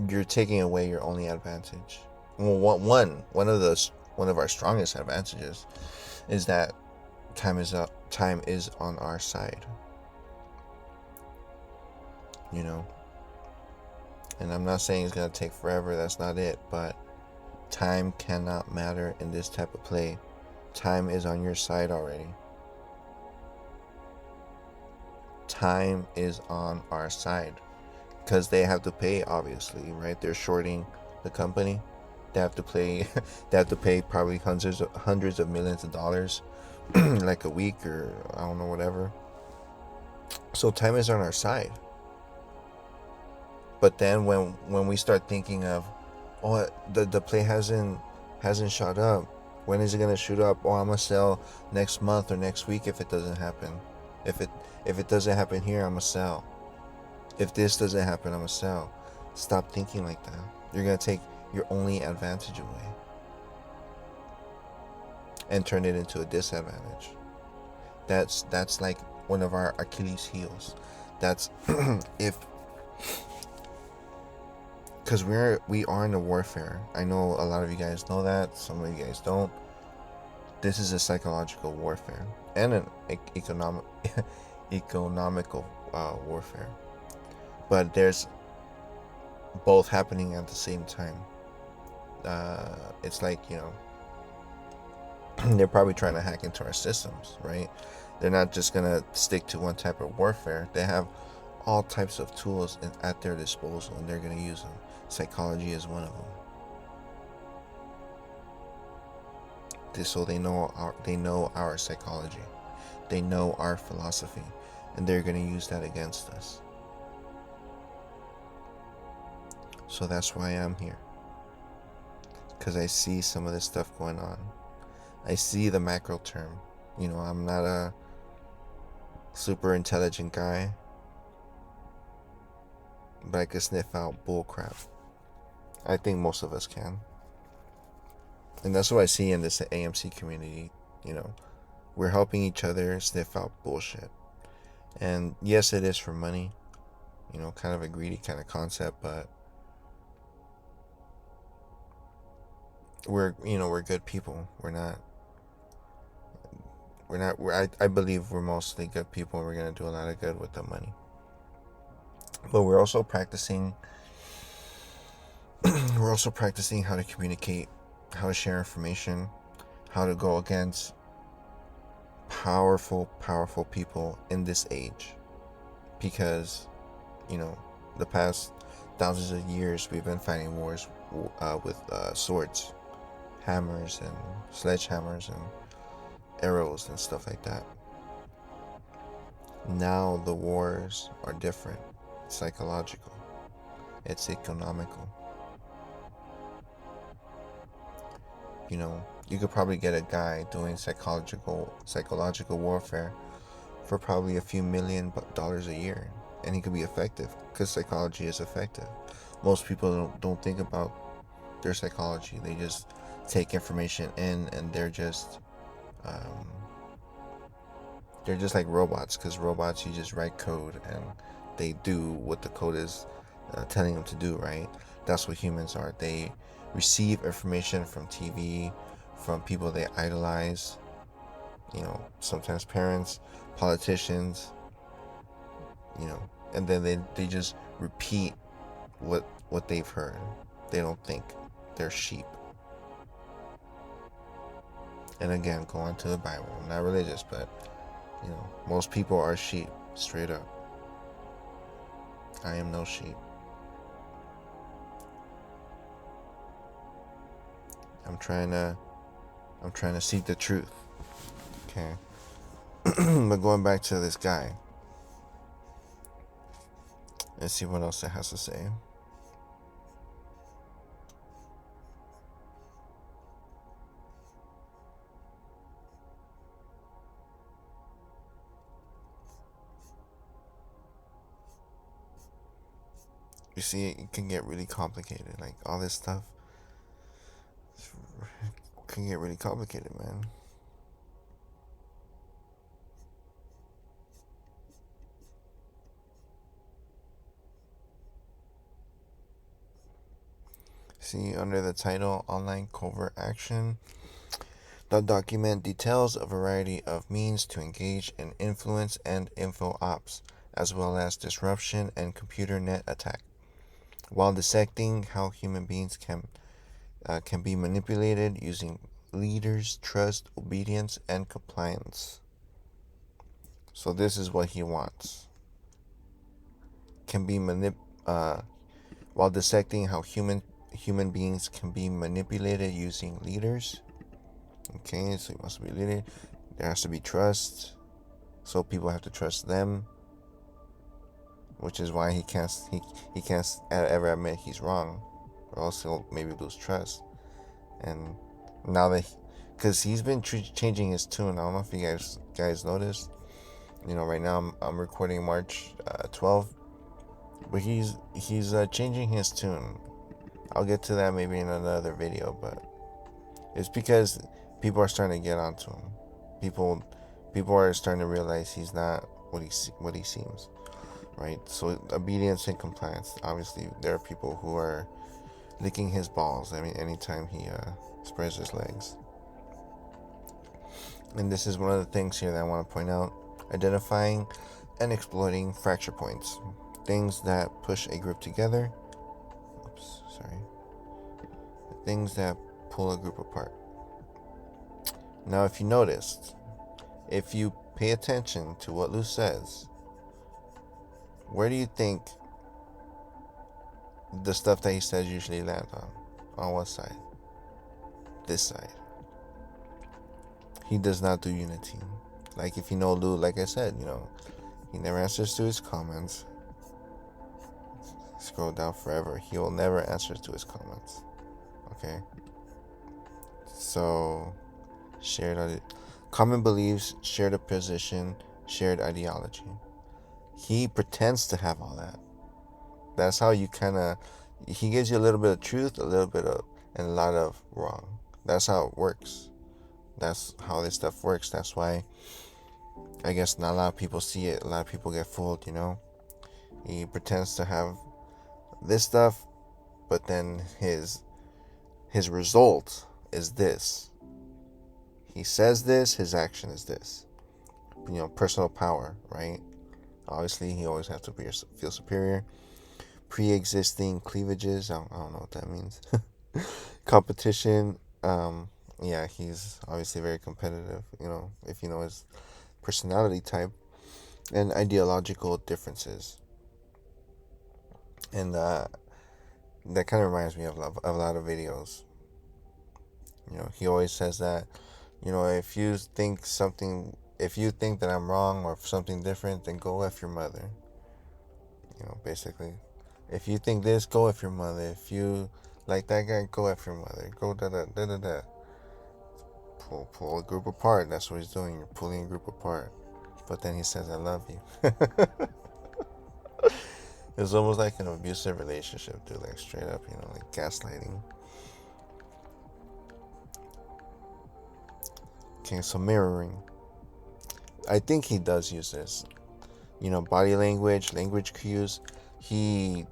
A: You're taking away your only advantage. Well, one of our strongest advantages is that time is on our side. And I'm not saying it's gonna take forever. That's not it. But time cannot matter in this type of play. Time is on your side already. Time is on our side. Because they have to pay, obviously, right? They're shorting the company. They have to pay. They have to pay probably hundreds of millions of dollars, like a week or I don't know, whatever. So time is on our side. But then when we start thinking of, oh, the play hasn't shot up. When is it gonna shoot up? Oh, I'm gonna sell next month or next week if it doesn't happen. If it doesn't happen here, I'm gonna sell. If this doesn't happen, I'm gonna sell. Stop thinking like that. You're gonna take your only advantage away and turn it into a disadvantage. That's like one of our Achilles heels. That's if because we are in a warfare. I know a lot of you guys know that. Some of you guys don't. This is a psychological warfare and an economical warfare. But there's both happening at the same time. It's like, they're probably trying to hack into our systems, right? They're not just gonna stick to one type of warfare. They have all types of tools at their disposal, and they're gonna use them. Psychology is one of them. So they know our psychology, they know our philosophy, and they're gonna use that against us. So that's why I'm here. because I see some of this stuff going on. I see the macro term. I'm not a super intelligent guy, but I can sniff out bullcrap. I think most of us can. And that's what I see in this AMC community. We're helping each other sniff out bullshit. And yes, it is for money. Kind of a greedy kind of concept, but we're good people. I believe we're mostly good people, and we're going to do a lot of good with the money. But we're also practicing how to communicate, how to share information, how to go against powerful people in this age. Because, the past thousands of years we've been fighting wars with swords, hammers, and sledgehammers, and arrows and stuff like that. Now the wars are different. It's psychological. It's economical. You could probably get a guy doing psychological warfare for probably a few $1 million a year, and he could be effective because psychology is effective. Most people don't think about their psychology. They just take information in, and they're just like robots, because robots, you just write code and they do what the code is telling them to do, right? That's what humans are. They receive information from TV, from people they idolize, sometimes parents, politicians, and then they just repeat what they've heard. They don't think. They're sheep. And again, going to the Bible. I'm not religious, but most people are sheep, straight up. I am no sheep. I'm trying to seek the truth. Okay. But going back to this guy, let's see what else it has to say. You see, it can get really complicated. Like, all this stuff can get really complicated, man. See, under the title Online Covert Action, the document details a variety of means to engage in influence and info ops, as well as disruption and computer net attack, while dissecting how human beings can be manipulated using leaders' trust, obedience, and compliance. So this is what he wants. While dissecting how human beings can be manipulated using leaders. Okay, so he wants to be leader. There has to be trust, so people have to trust them, which is why he can't ever admit he's wrong, or else he'll maybe lose trust. And now that, because he's been changing his tune. I don't know if you guys noticed. Right now I'm recording March 12th, but he's changing his tune. I'll get to that maybe in another video, but it's because people are starting to get onto him. People are starting to realize he's not what he seems, right? So obedience and compliance. Obviously, there are people who are licking his balls. I mean, anytime he spreads his legs. And this is one of the things here that I want to point out: identifying and exploiting fracture points, things that push a group together. Things that pull a group apart. Now, if you noticed, if you pay attention to what Lou says, where do you think the stuff that he says usually lands on? On what side? This side. He does not do unity. Like, if you know Lou, like I said, he never answers to his comments. Scroll down forever. He will never answer to his comments. Okay? So, common beliefs, shared position, shared ideology. He pretends to have all that. That's how you kind of. He gives you a little bit of truth, a little bit of, and a lot of wrong. That's how it works. That's how this stuff works. That's why I guess not a lot of people see it. A lot of people get fooled, you know? He pretends to have this stuff, but then his result is this. He says this, his action is this. You know, personal power, right? Obviously, he always has to feel superior. Pre-existing cleavages, I don't know what that means. Competition, yeah, he's obviously very competitive, you know, if you know his personality type. And ideological differences. And that kind of reminds me of a lot of videos. You know, he always says that, you know, if you think that I'm wrong or something different, then go F your mother. You know, basically. If you think this, go F your mother. If you like that guy, go F your mother. Go da da da da da. Pull a group apart. That's what he's doing. You're pulling a group apart. But then he says, I love you. It's almost like an abusive relationship, dude. Like straight up, you know, like gaslighting. Okay, so mirroring. I think he does use this. You know, body language cues. He,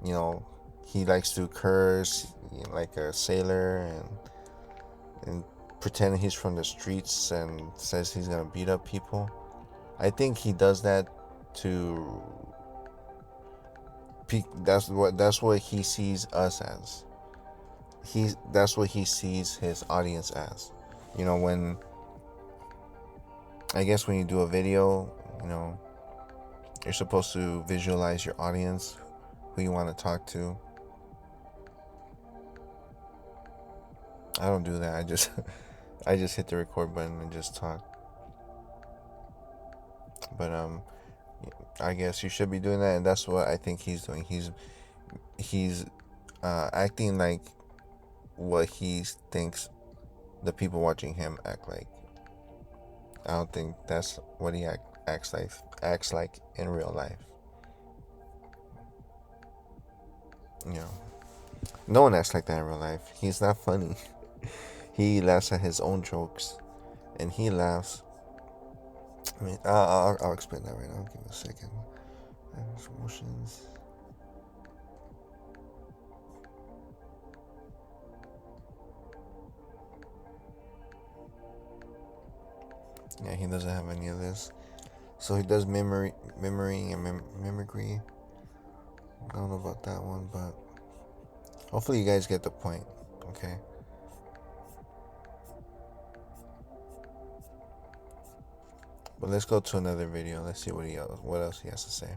A: you know, he likes to curse, you know, like a sailor, and pretend he's from the streets and says he's gonna beat up people. I think he does that to. That's what he sees us as. That's what he sees his audience as. You know, when I guess when you do a video, you know, you're supposed to visualize your audience, who you want to talk to. I don't do that. I just hit the record button and just talk. But I guess you should be doing that, and that's what I think he's doing. He's acting like what he thinks the people watching him act like. I don't think that's what he acts like in real life. You know, no one acts like that in real life. He's not funny. He laughs at his own jokes, and he laughs. I mean, I'll explain that right now. Give me a second. Emotions. Yeah, he doesn't have any of this. So he does mimicry and mimicry. I don't know about that one, but hopefully you guys get the point. Okay. But let's go to another video. Let's see what else he has to say.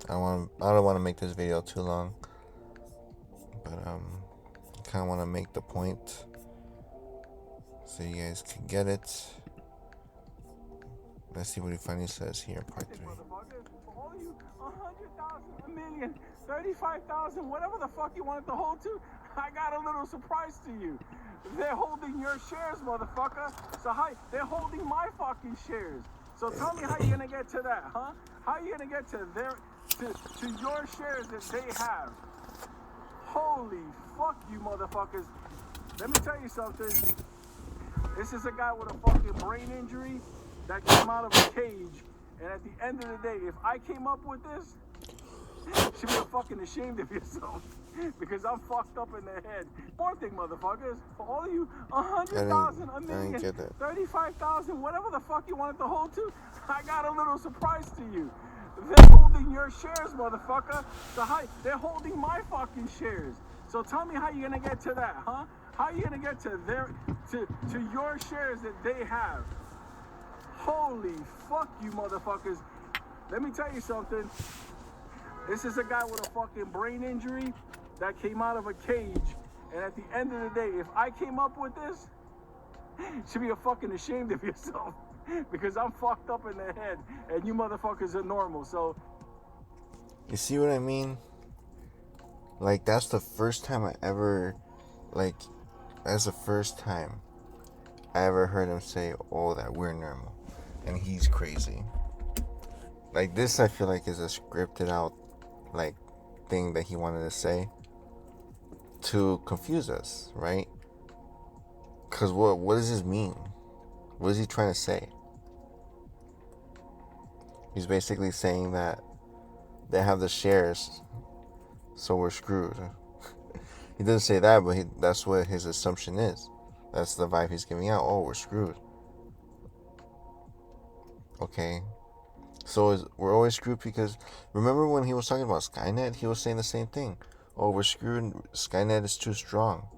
A: I don't want to make this video too long, but I kind of want to make the point so you guys can get it. Let's see what he finally says here in part 3.
B: All you 100,000, a million, 35,000, whatever the fuck you want it to hold to, I got a little surprise to you. They're holding your shares, motherfucker. So they're holding my fucking shares. So tell me how you're gonna get to that, huh? How you gonna get to your shares that they have? Holy fuck you motherfuckers. Let me tell you something. This is a guy with a fucking brain injury that came out of a cage, and at the end of the day, if I came up with this, you should be fucking ashamed of yourself, because I'm fucked up in the head. One thing, motherfuckers, for all of you 100,000, a million, 35,000, whatever the fuck you want it to hold to, I got a little surprise to you. They're holding your shares, motherfucker. So they're holding my fucking shares. So tell me how you're gonna get to that, huh? How you gonna get to your shares that they have? Holy fuck you motherfuckers. Let me tell you something. This is a guy with a fucking brain injury that came out of a cage. And at the end of the day, if I came up with this, you should be fucking ashamed of yourself. Because I'm fucked up in the head and you motherfuckers are normal. So
A: you see what I mean? Like, that's the first time I ever that's the first time I ever heard him say, "Oh, that we're normal," and he's crazy. Like this, I feel like is a scripted out, like, thing that he wanted to say to confuse us, right? Cause what does this mean? What is he trying to say? He's basically saying that they have the shares, so we're screwed. He doesn't say that, but that's what his assumption is. That's the vibe he's giving out. Oh, we're screwed. Okay. So we're always screwed because remember when he was talking about Skynet, he was saying the same thing. Oh, we're screwed. Skynet is too strong.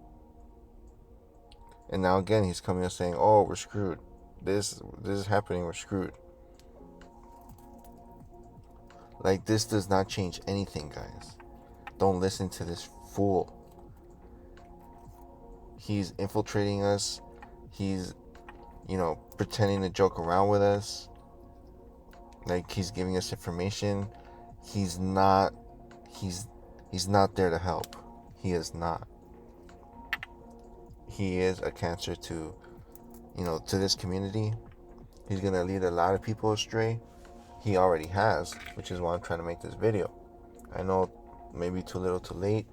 A: And now again, he's coming up saying, "Oh, we're screwed. This is happening. We're screwed." Like this does not change anything, guys. Don't listen to this fool. He's infiltrating us. He's, pretending to joke around with us. Like he's giving us information. He's not he's not there to help. He is not. He is a cancer to this community. He's gonna lead a lot of people astray. He already has, which is why I'm trying to make this video. I know maybe too little too late.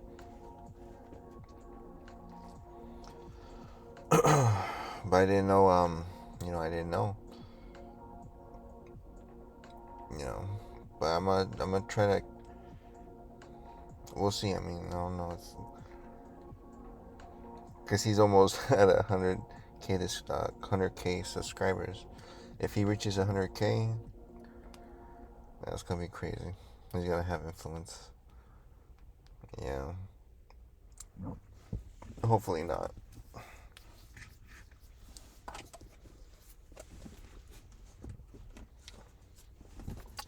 A: But I didn't know, I didn't know. But I'm gonna try to. We'll see. I mean, I don't know. It's because he's almost at 100K 100K subscribers. If he reaches 100K, that's gonna be crazy. He's gonna have influence. Yeah. Hopefully not.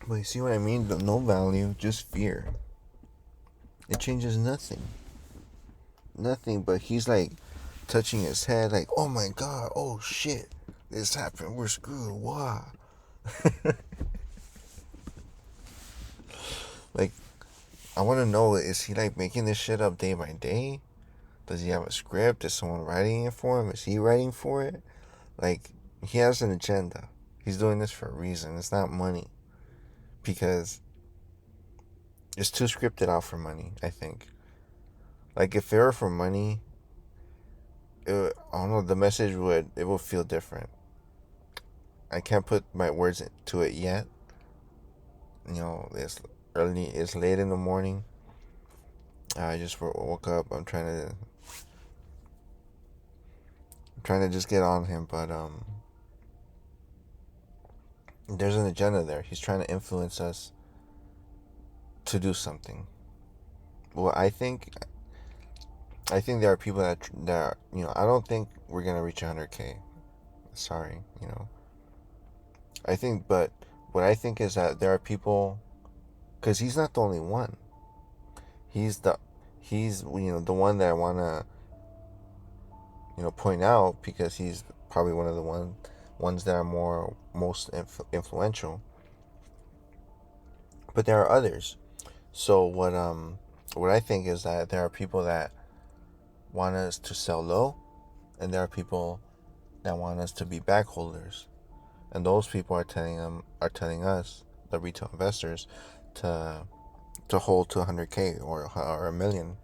A: But you see what I mean? No value, just fear. It changes nothing. Nothing, but he's like touching his head like, oh my god, oh shit, this happened, we're screwed, wow. Like, I want to know, is he like making this shit up day by day? Does he have a script? Is someone writing it for him? Is he writing for it? Like, he has an agenda. He's doing this for a reason. It's not money. Because it's too scripted out for money, I think. Like, if it were for money, I don't know, the message would feel different. I can't put my words to it yet. It's late in the morning. I just woke up. I'm trying to just get on him, but there's an agenda there. He's trying to influence us to do something. Well, I think there are people that I don't think we're gonna reach 100K. Sorry, but what I think is that there are people, because he's not the only one. He's the one that I wanna point out, because he's probably one of the ones that are most influential. But there are others. So what I think is that there are people that want us to sell low, and there are people that want us to be back holders, and those people are telling us, the retail investors, to hold to 100K or a million,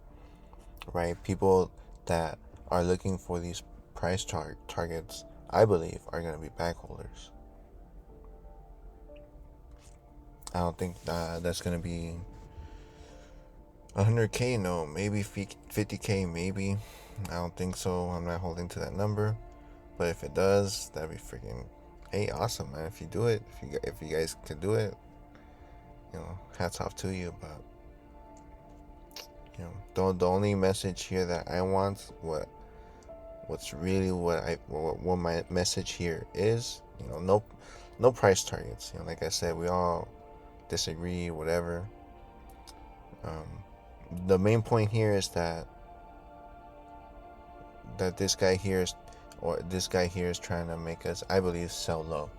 A: right? People that are looking for these price targets, I believe, are going to be back holders. I don't think that's going to be 100K, no, maybe 50K, maybe. I don't think so. I'm not holding to that number. But if it does, that'd be freaking, hey, awesome, man. If you do it, if you guys can do it, hats off to you. But the only message here that I want, what's really what my message here is, no price targets. Like I said, we all disagree, whatever. The main point here is that this guy here is trying to make us, I believe, sell low.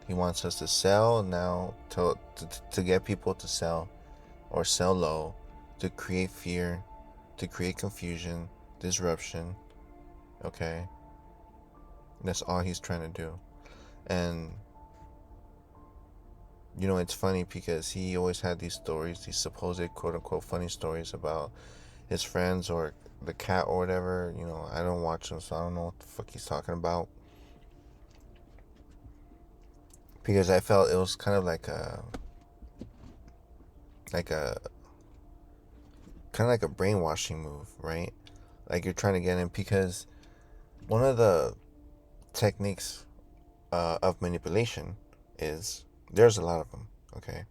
A: He wants us to sell now to get people to sell or sell low, to create fear, to create confusion, disruption, Okay? That's all he's trying to do. And, you know, it's funny because he always had these stories, these supposed quote unquote funny stories about his friends or the cat or whatever. You know, I don't watch him, so I don't know what the fuck he's talking about. Because I felt it was kind of like a, kind of like a brainwashing move, right? Like you're trying to get in because one of the techniques of manipulation is there's a lot of them, okay?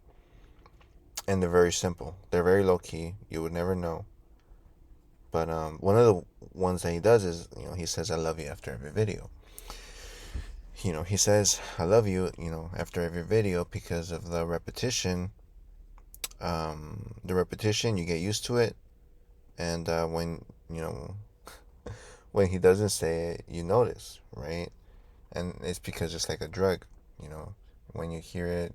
A: And they're very simple. They're very low key. You would never know. But one of the ones that he does is, you know, he says, I love you after every video. You know, he says, I love you, you know, after every video because of the repetition. You get used to it. And you know, when he doesn't say it, you notice, right? And it's because it's like a drug, you know. When you hear it,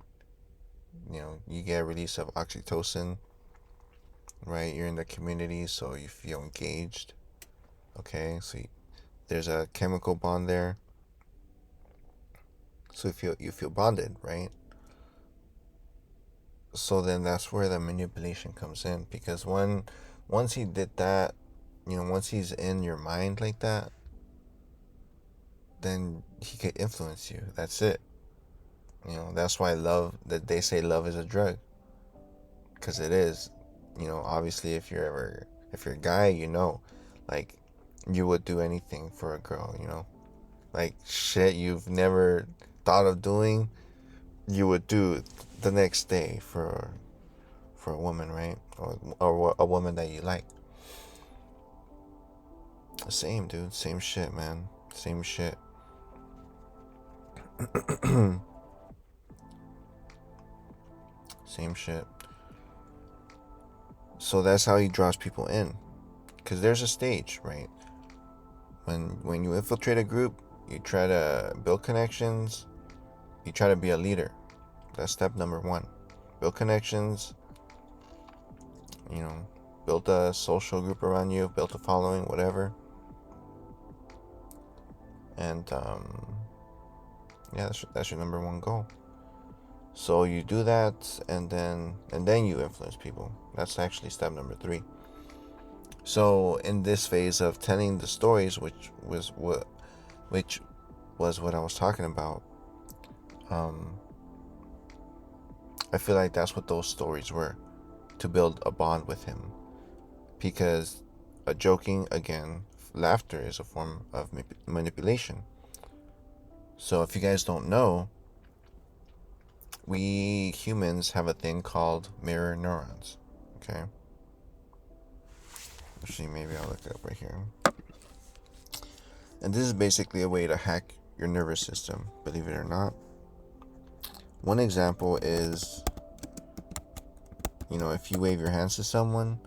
A: you know, you get a release of oxytocin, right? You're in the community, so you feel engaged. Okay, so there's a chemical bond there, so you feel bonded, right? So then that's where the manipulation comes in because once he did that, you know, once he's in your mind like that, then he could influence you. That's it. You know, that's why that they say love is a drug, because it is. You know, obviously, if you're a guy, you know, like you would do anything for a girl. You know, like shit you've never thought of doing, you would do the next day for a woman, right? Or a woman that you like. Same, dude. Same shit, man. Same shit. Same shit. So that's how he draws people in. Because there's a stage, right? When you infiltrate a group, you try to build connections. You try to be a leader. That's step number one. Build connections. You know, build a social group around you. Build a following, whatever. And yeah, that's your number one goal. So you do that, and then you influence people. That's actually step number three. So in this phase of telling the stories, which was what I was talking about, um, I feel like that's what those stories were, to build a bond with him, because a joking again, laughter is a form of manipulation. So if you guys don't know, we humans have a thing called mirror neurons. Okay. Actually, maybe I'll look it up right here. And this is basically a way to hack your nervous system, believe it or not. One example is, you know, if you wave your hands to someone,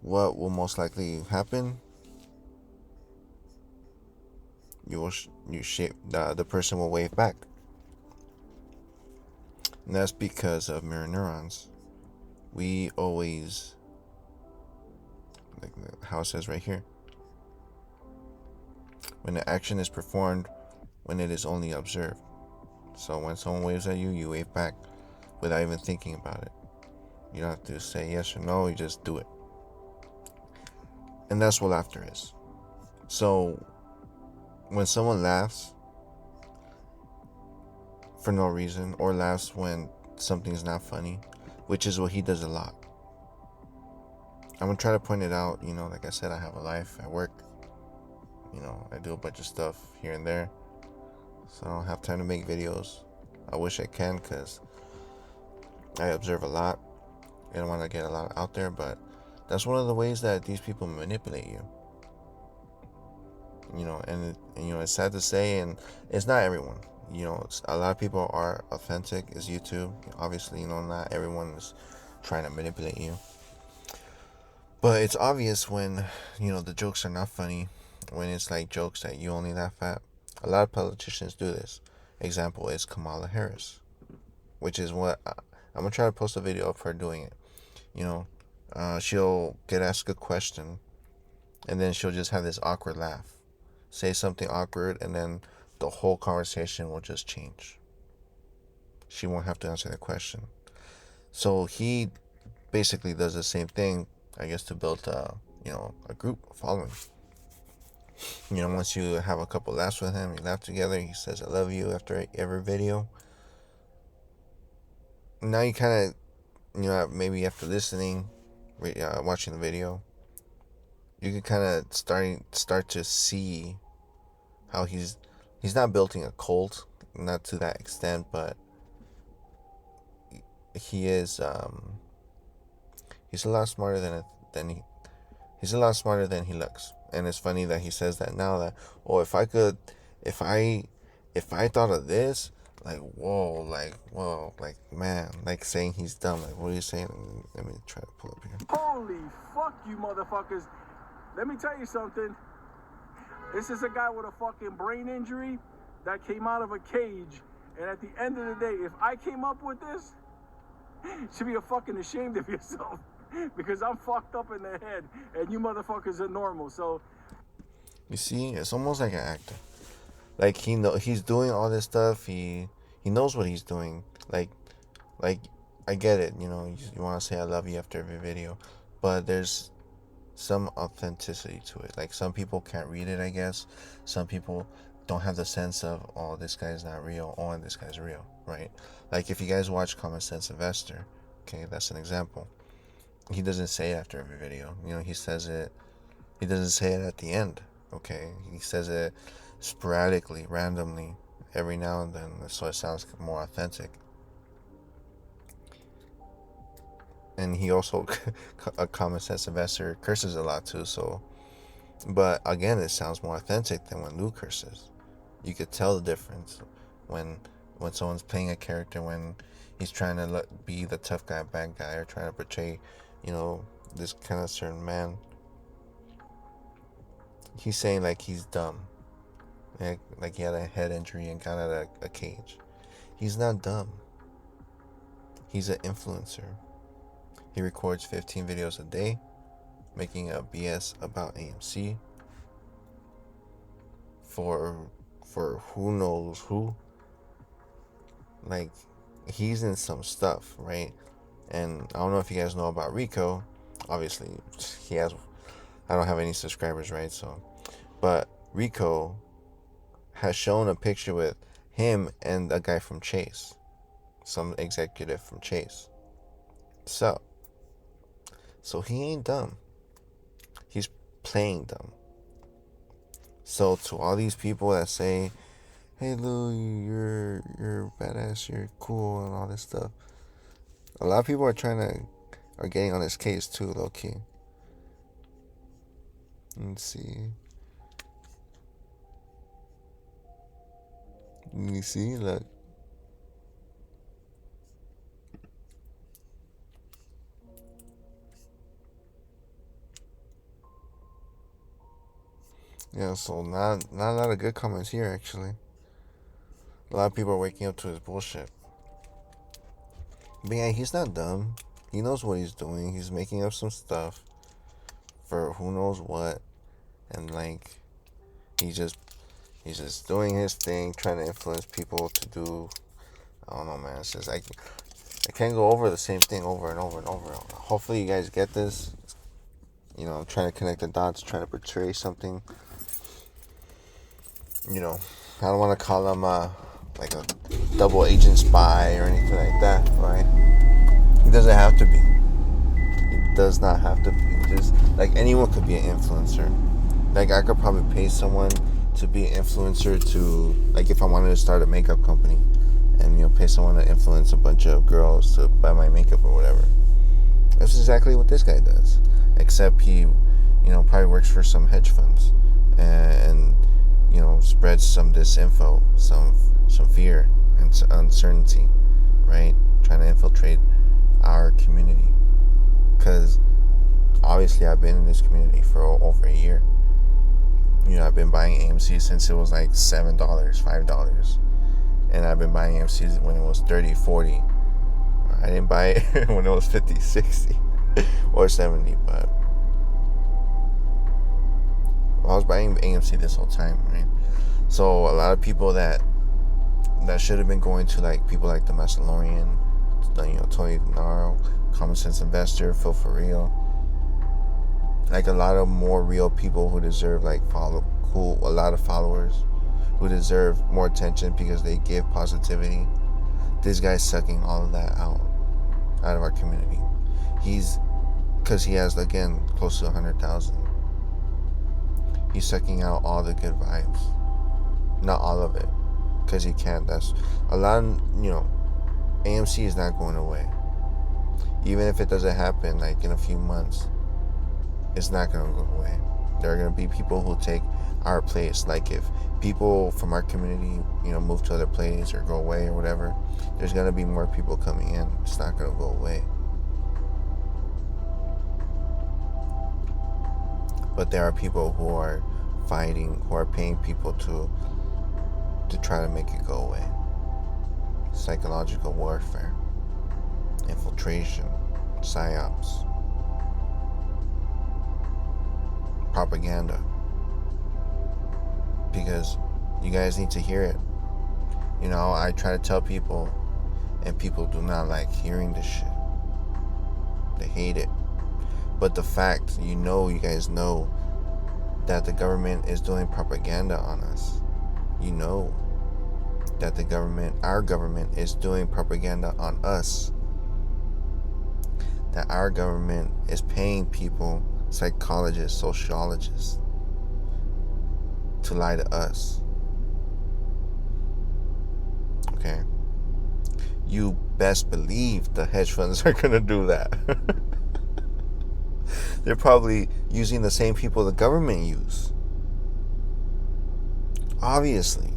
A: what will most likely happen? The person will wave back. And that's because of mirror neurons. We always, like how it says right here, when the action is performed, when it is only observed. So when someone waves at you, you wave back without even thinking about it. You don't have to say yes or no, you just do it. And that's what laughter is. So when someone laughs for no reason, or laughs when something's not funny, which is what he does a lot. I'm gonna try to point it out. You know, like I said, I have a life. I work. You know, I do a bunch of stuff here and there, so I don't have time to make videos. I wish I can, because I observe a lot. I don't want to get a lot out there, but that's one of the ways that these people manipulate you. You know, and you know, it's sad to say, and it's not everyone. You know, a lot of people are authentic. It's YouTube. Obviously, you know, not everyone is trying to manipulate you. But it's obvious when, you know, the jokes are not funny, when it's like jokes that you only laugh at. A lot of politicians do this. Example is Kamala Harris, which is what I'm gonna try to post a video of her doing it. You know, she'll get asked a question, and then she'll just have this awkward laugh. say something awkward, and then the whole conversation will just change. She won't have to answer the question. So he basically does the same thing, I guess, to build a group, a following. Once you have a couple laughs with him, you laugh together, he says I love you after every video. Now you kind of, maybe after listening, watching the video, you can kind of start to see how he's not building a cult, not to that extent, but he is he's a lot smarter he's a lot smarter than he looks. And it's funny that he says that now, that, oh, if I thought of this, like, whoa, like, man, like saying he's dumb. Like, what are you saying? Let me try to pull up here.
B: Holy fuck, you motherfuckers. Let me tell you something. This is a guy with a fucking brain injury that came out of a cage. And at the end of the day, if I came up with this, you should be fucking ashamed of yourself. Because I'm fucked up in the head and you motherfuckers are normal. So
A: you see, it's almost like an actor. Like he's doing all this stuff. He knows what he's doing. Like I get it. You want to say I love you after every video, but there's some authenticity to it. Like, some people can't read it, I guess. Some people don't have the sense of, oh, this guy's not real, oh, and this guy's real, right? Like, if you guys watch Common Sense Investor, okay, that's an example. He doesn't say it after every video. He says it. He doesn't say it at the end. Okay, he says it sporadically, randomly, every now and then, so it sounds more authentic. And he also, a Common Sense Investor, curses a lot too. So, but again, it sounds more authentic than when Lou curses. You could tell the difference when someone's playing a character, when he's trying to be the tough guy, bad guy, or trying to portray, this kind of certain man. He's saying like he's dumb, like he had a head injury and got out of a cage. He's not dumb. He's an influencer. He records 15 videos a day, making a BS about AMC for who knows who. Like, he's in some stuff, right? And I don't know if you guys know about Rico. Obviously, I don't have any subscribers, right? So, but Rico has shown a picture with him and a guy from Chase, some executive from Chase. So he ain't dumb. He's playing dumb. So to all these people that say, hey Lou, you're badass, you're cool, and all this stuff, a lot of people are getting on this case too, low key. Let's see. You see, look. Yeah, so not a lot of good comments here, actually. A lot of people are waking up to his bullshit. But yeah, he's not dumb. He knows what he's doing. He's making up some stuff for who knows what. And like, he's just doing his thing, trying to influence people to do, I don't know, man. It's just, I can't go over the same thing over and over and over. Hopefully you guys get this. I'm trying to connect the dots, trying to portray something. I don't want to call him like a double agent spy or anything like that, right? He doesn't have to be. He does not have to be. Just like, anyone could be an influencer. Like, I could probably pay someone to be an influencer to, like, if I wanted to start a makeup company, and pay someone to influence a bunch of girls to buy my makeup or whatever. That's exactly what this guy does, except he probably works for some hedge funds and spreads some disinfo, some fear and uncertainty, right? Trying to infiltrate our community, because obviously I've been in this community for over a year. I've been buying AMC since it was like $7, $5, and I've been buying AMCs when it was 30, 40. I didn't buy it when it was 50, 60 or 70, but I was buying AMC this whole time, right? So a lot of people that should have been going to like people like the Massalorian, Tony Denaro, Common Sense Investor, Phil For Real, like a lot of more real people who deserve like a lot of followers, who deserve more attention because they give positivity. This guy's sucking all of that out of our community. Because he has, again, close to 100,000. He's sucking out all the good vibes. Not all of it, because he can't. That's a lot of, AMC is not going away. Even if it doesn't happen like in a few months, it's not going to go away. There are going to be people who take our place. Like if people from our community, move to other places or go away or whatever, there's going to be more people coming in. It's not going to go away. But there are people who are fighting, who are paying people to try to make it go away. Psychological warfare, infiltration, psyops, propaganda. Because you guys need to hear it. I try to tell people, and people do not like hearing this shit. They hate it. But the fact, you guys know that the government is doing propaganda on us. You know that our government is doing propaganda on us. That our government is paying people, psychologists, sociologists, to lie to us. Okay? You best believe the hedge funds are going to do that. They're probably using the same people the government use. Obviously.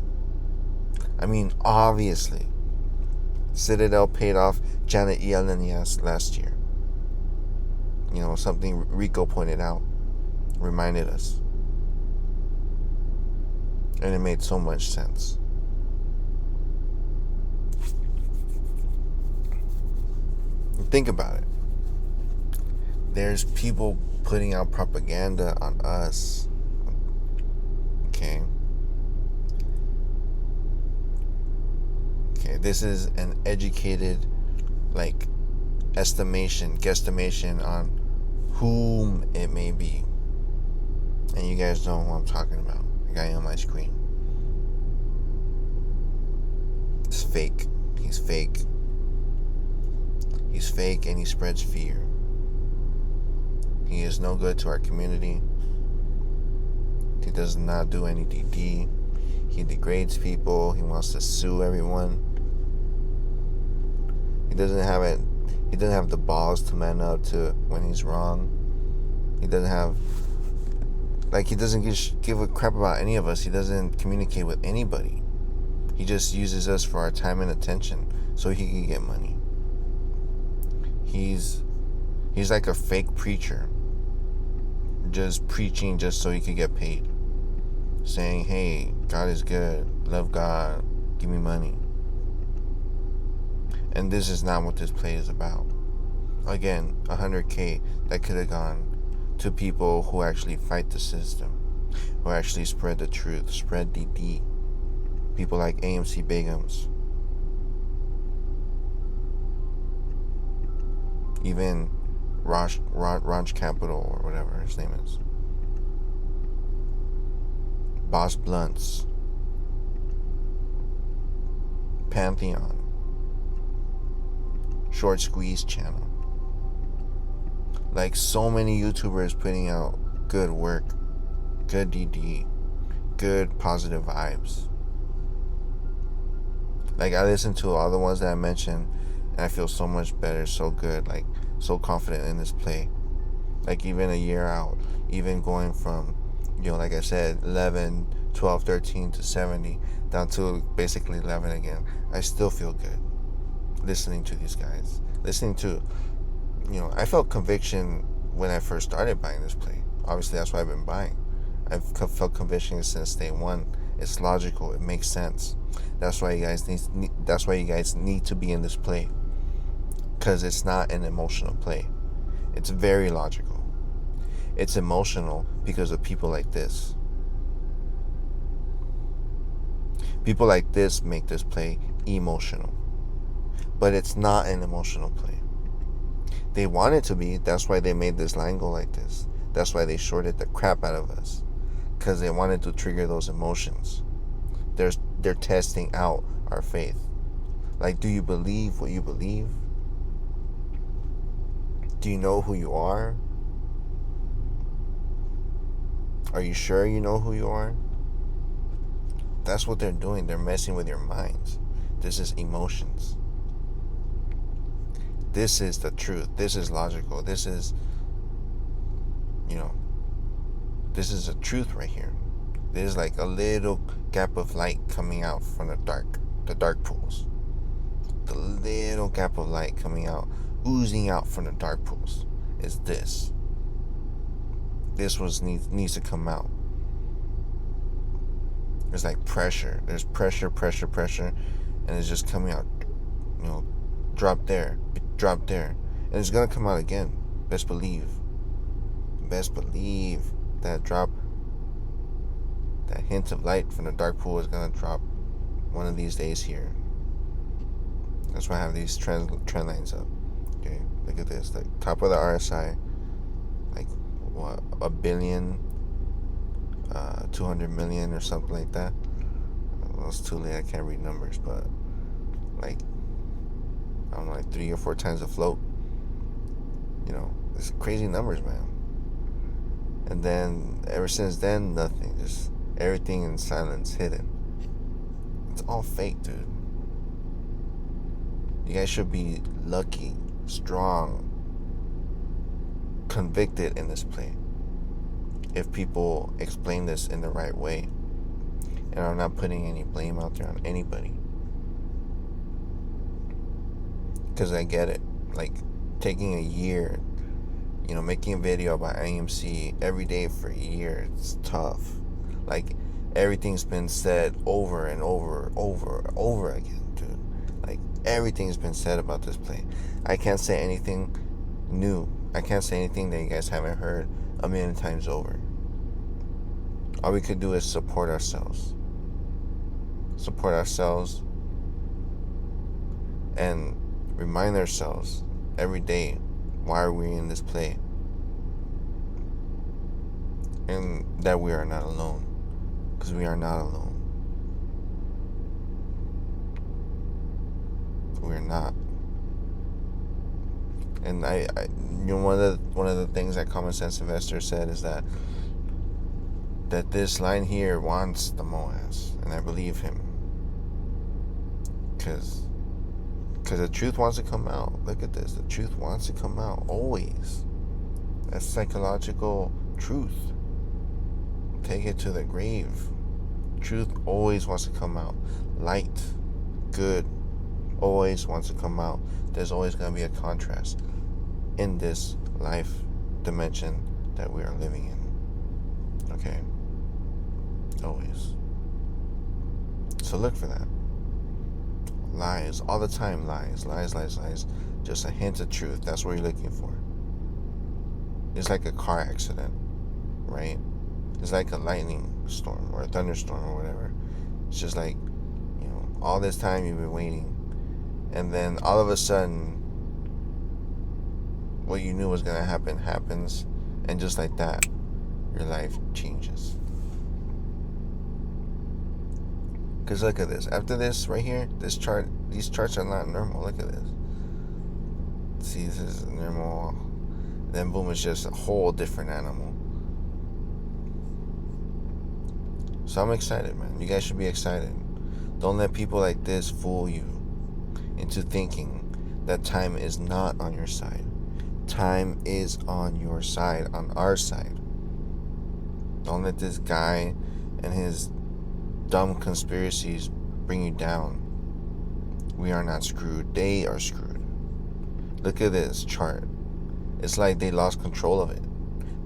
A: Citadel paid off Janet Yellen last year. Something Rico pointed out, reminded us. And it made so much sense. Think about it. There's people putting out propaganda on us. Okay, this is an educated, guesstimation on whom it may be. And you guys know who I'm talking about. The guy on my screen. It's fake. He's fake. He's fake and he spreads fear. He is no good to our community. He does not do any DD. He degrades people. He wants to sue everyone. He doesn't have the balls to man up to when he's wrong. He doesn't give a crap about any of us. He doesn't communicate with anybody. He just uses us for our time and attention so he can get money. He's like a fake preacher, just preaching just so he could get paid, saying, hey, God is good, love God, give me money. And this is not what this play is about. Again, 100K that could have gone to people who actually fight the system, who actually spread the truth, spread DD. People like AMC Begums. Even Ranch Capital or whatever his name is. Boss Blunts. Pantheon. Short Squeeze channel. So many YouTubers putting out good work, good DD, good positive vibes. I listen to all the ones that I mentioned and I feel so much better, so good, so confident in this play. Even a year out, even going from, like I said, 11, 12, 13 to 70 down to basically 11 again. I still feel good listening to these guys. I felt conviction when I first started buying this play. Obviously, that's why I've been buying. I've felt conviction since day one. It's logical. It makes sense. That's why you guys need to be in this play, because it's not an emotional play. It's very logical. It's emotional because of people like this. People like this make this play emotional. But it's not an emotional play. They want it to be. That's why they made this line go like this. That's why they shorted the crap out of us. Because they wanted to trigger those emotions. They're testing out our faith. Like, do you believe what you believe? Do you know who you are? Are you sure you know who you are? That's what they're doing. They're messing with your minds. This is emotions. This is the truth. This is logical. This is, this is the truth right here. There's like a little gap of light coming out from the dark pools. The little gap of light coming out, oozing out from the dark pools is this. This needs to come out. There's like pressure. There's pressure, and it's just coming out. Drop there, and it's gonna come out again. Best believe that drop, that hint of light from the dark pool is gonna drop one of these days here. That's why I have these trend lines up. Okay, look at this. Like top of the RSI, like what, 1 billion, 200 million or something like that. Well, it's too late. I can't read numbers, but like I don't know, like 3 or 4 times the float. It's crazy numbers, man. And then ever since then, nothing. Just everything in silence, hidden. It's all fake, dude. You guys should be lucky, strong, convicted in this play. If people explain this in the right way. And I'm not putting any blame out there on anybody. Because I get it. Like, taking a year, making a video about AMC every day for a year, it's tough. Like, everything's been said over and over again, dude. Like, everything's been said about this play. I can't say anything new. I can't say anything that you guys haven't heard a million times over. All we could do is support ourselves. Support ourselves and remind ourselves every day, why are we in this play? And that we are not alone. Because we are not alone. We're not. And I one of the things that Common Sense Investor said is that this line here wants the MOAS, and I believe him. Because the truth wants to come out. Look at this. The truth wants to come out. Always. That's psychological truth. Take it to the grave. Truth always wants to come out. Light, good, always wants to come out. There's always going to be a contrast in this life dimension that we are living in. Okay? Always. So look for that. Lies, all the time, lies. Just a hint of truth. That's what you're looking for. It's like a car accident, right? It's like a lightning storm or a thunderstorm or whatever. It's just like, all this time you've been waiting, and then all of a sudden, what you knew was going to happen happens, and just like that, your life changes. Because look at this. After this right here, these charts are not normal. Look at this. See, this is normal. Then boom, it's just a whole different animal. So I'm excited, man. You guys should be excited. Don't let people like this fool you into thinking that time is not on your side. Time is on your side, on our side. Don't let this guy and his dumb conspiracies bring you down. We are not screwed. They are screwed. Look at this chart. It's like they lost control of it.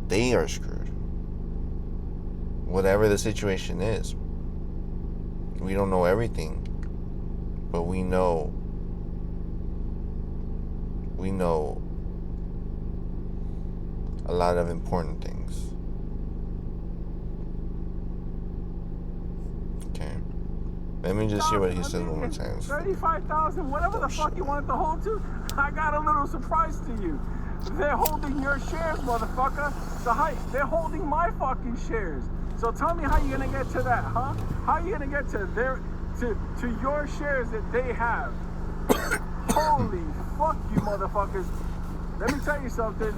A: They are screwed. Whatever the situation is. We don't know everything, but we know a lot of important things. Okay. Let me just hear what he says one more time.
B: 35,000, whatever the fuck you wanted to hold to. I got a little surprise to you. They're holding your shares, motherfucker. They're holding my fucking shares. So tell me how you're gonna get to that, huh? How are you gonna get to your shares that they have? Holy fuck you motherfuckers. Let me tell you something.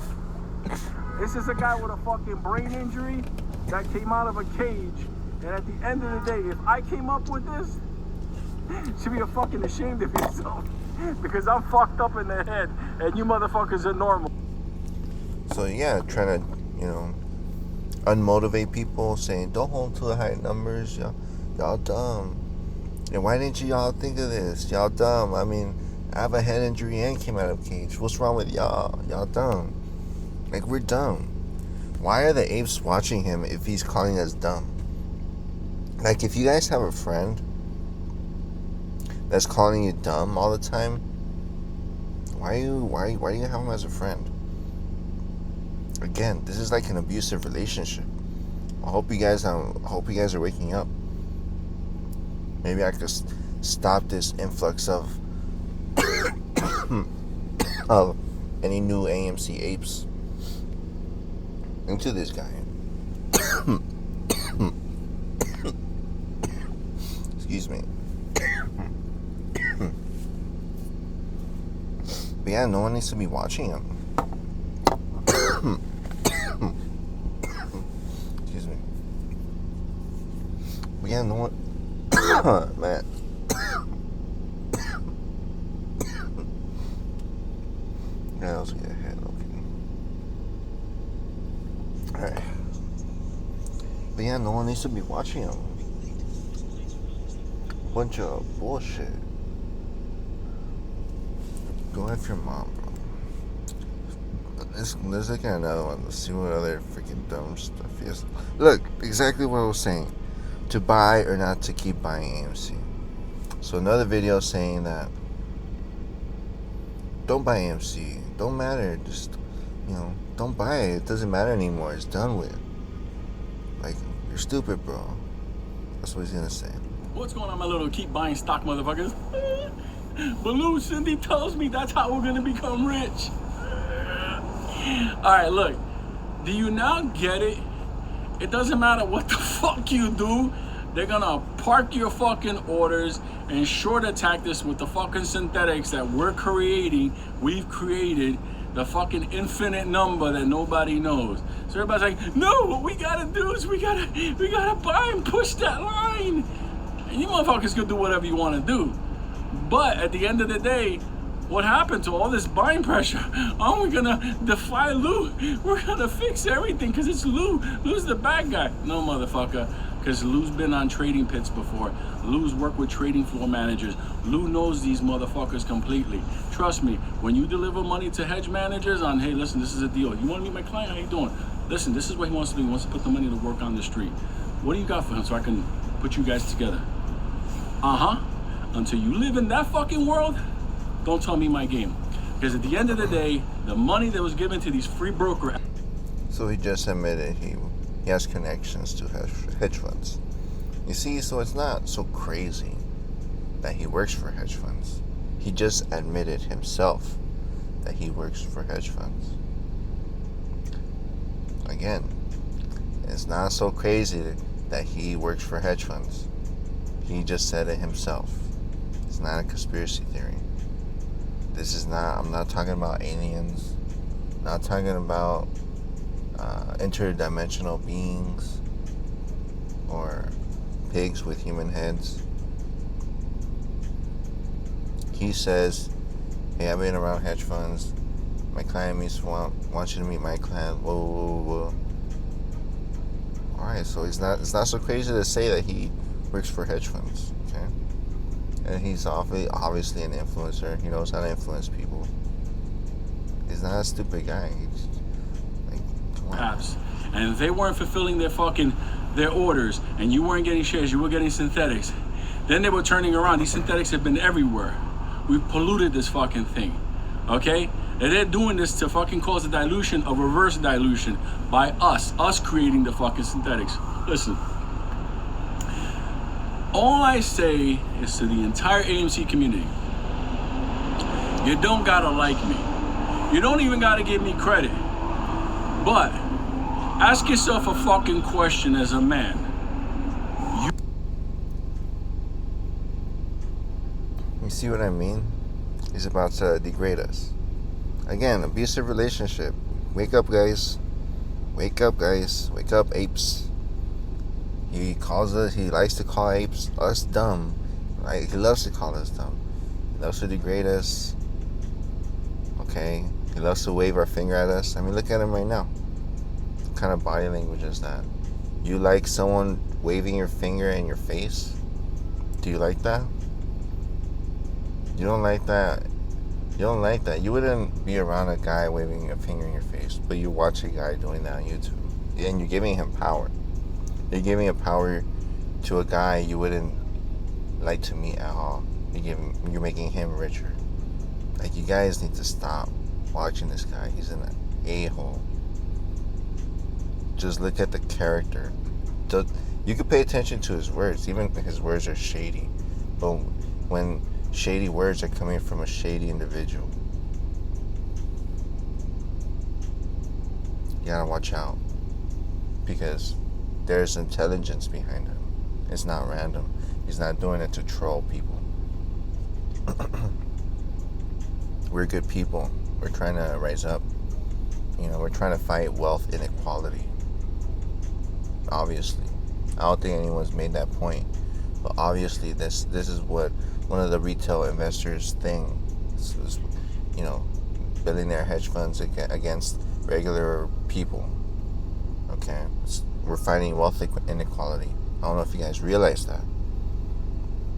B: This is a guy with a fucking brain injury that came out of a cage. And at the end of the day, if I came up with this, you should be fucking ashamed of yourself. Because I'm fucked up in the head and you motherfuckers are normal.
A: So yeah, trying to, unmotivate people, saying don't hold to the high numbers, y'all dumb. And why didn't y'all think of this? Y'all dumb. I mean, I have a head injury and came out of a cage. What's wrong with y'all? Y'all dumb. Like, we're dumb. Why are the apes watching him if he's calling us dumb? Like, if you guys have a friend that's calling you dumb all the time, why do you have him as a friend? Again, this is like an abusive relationship. I hope you guys are waking up. Maybe I could stop this influx of any new AMC apes into this guy. Excuse me. But yeah, no one needs to be watching him. Excuse me. But yeah, no one. Man. Yeah, let's get ahead. Okay. Alright. But yeah, no one needs to be watching him. Bunch of bullshit. Go after your mom, bro. Let's look at another one. Let's see what other freaking dumb stuff is. Look, exactly what I was saying. To buy or not to keep buying AMC. So another video saying that don't buy AMC. Don't matter. Just, don't buy it. It doesn't matter anymore. It's done with. Like, you're stupid, bro. That's what he's gonna say.
B: What's going on, my little keep buying stock motherfuckers? Baloo Cindy tells me that's how we're gonna become rich. Alright, look. Do you now get it? It doesn't matter what the fuck you do. They're gonna park your fucking orders and short attack this with the fucking synthetics that we've created the fucking infinite number that nobody knows. So everybody's like, no, what we gotta do is we gotta buy and push that line. And you motherfuckers can do whatever you wanna do. But at the end of the day, what happened to all this buying pressure? Aren't we gonna defy Lou? We're gonna fix everything because it's Lou. Lou's the bad guy. No, motherfucker. Because Lou's been on trading pits before. Lou's worked with trading floor managers. Lou knows these motherfuckers completely. Trust me, when you deliver money to hedge managers on, hey, listen, this is a deal. You want to meet my client? How you doing? Listen, this is what he wants to do. He wants to put the money to work on the street. What do you got for him so I can put you guys together? Until you live in that fucking world, don't tell me my game. Because at the end of the day, the money that was given to these free broker.
A: So he just admitted he has connections to hedge funds. You see, so it's not so crazy that he works for hedge funds. He just admitted himself that he works for hedge funds. Again, it's not so crazy that he works for hedge funds. He just said it himself. It's not a conspiracy theory. I'm not talking about aliens. Not talking about interdimensional beings or pigs with human heads. He says, hey, I've been around hedge funds. My client wants you to meet my client. Whoa. Alright, so it's not so crazy to say that he works for hedge funds, okay? And he's obviously an influencer. He knows how to influence people. He's not a stupid guy. He's like, come on.
B: And if they weren't fulfilling their orders, and you weren't getting shares, you were getting synthetics. Then they were turning around. These synthetics have been everywhere. We've polluted this fucking thing. Okay? And they're doing this to fucking cause a dilution, a reverse dilution by us creating the fucking synthetics. Listen, all I say is to the entire AMC community, you don't gotta like me. You don't even gotta give me credit. But ask yourself a fucking question as a man.
A: You see what I mean? He's about to degrade us. Again, abusive relationship. Wake up, guys. Wake up, guys. Wake up, apes. He likes to call apes us dumb. Right? He loves to call us dumb. He loves to degrade us. Okay? He loves to wave our finger at us. I mean, look at him right now. What kind of body language is that? You like someone waving your finger in your face? Do you like that? You don't like that. You don't like that. You wouldn't be around a guy waving a finger in your face, but you watch a guy doing that on YouTube. And you're giving him power. You're giving a power to a guy you wouldn't like to meet at all. You're making him richer. Like, you guys need to stop watching this guy. He's an a-hole. Just look at the character. You could pay attention to his words. Even his words are shady. But when shady words are coming from a shady individual, you gotta watch out. Because there's intelligence behind him. It's not random. He's not doing it to troll people. We're good people. We're trying to rise up. We're trying to fight wealth inequality. Obviously. I don't think anyone's made that point. But obviously this is what one of the retail investors' thing is, billionaire hedge funds against regular people. Okay? We're fighting wealth inequality. I don't know if you guys realize that.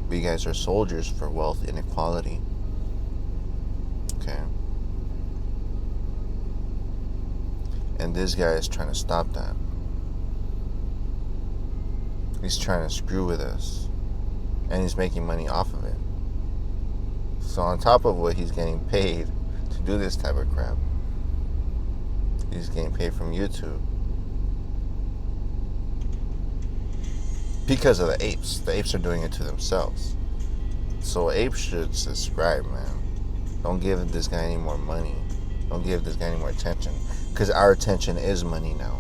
A: But you guys are soldiers for wealth inequality. Okay? And this guy is trying to stop that. He's trying to screw with us. And he's making money off of it. So on top of what he's getting paid to do this type of crap, he's getting paid from YouTube. Because of the apes. The apes are doing it to themselves. So apes should subscribe, man. Don't give this guy any more money. Don't give this guy any more attention. Because our attention is money now.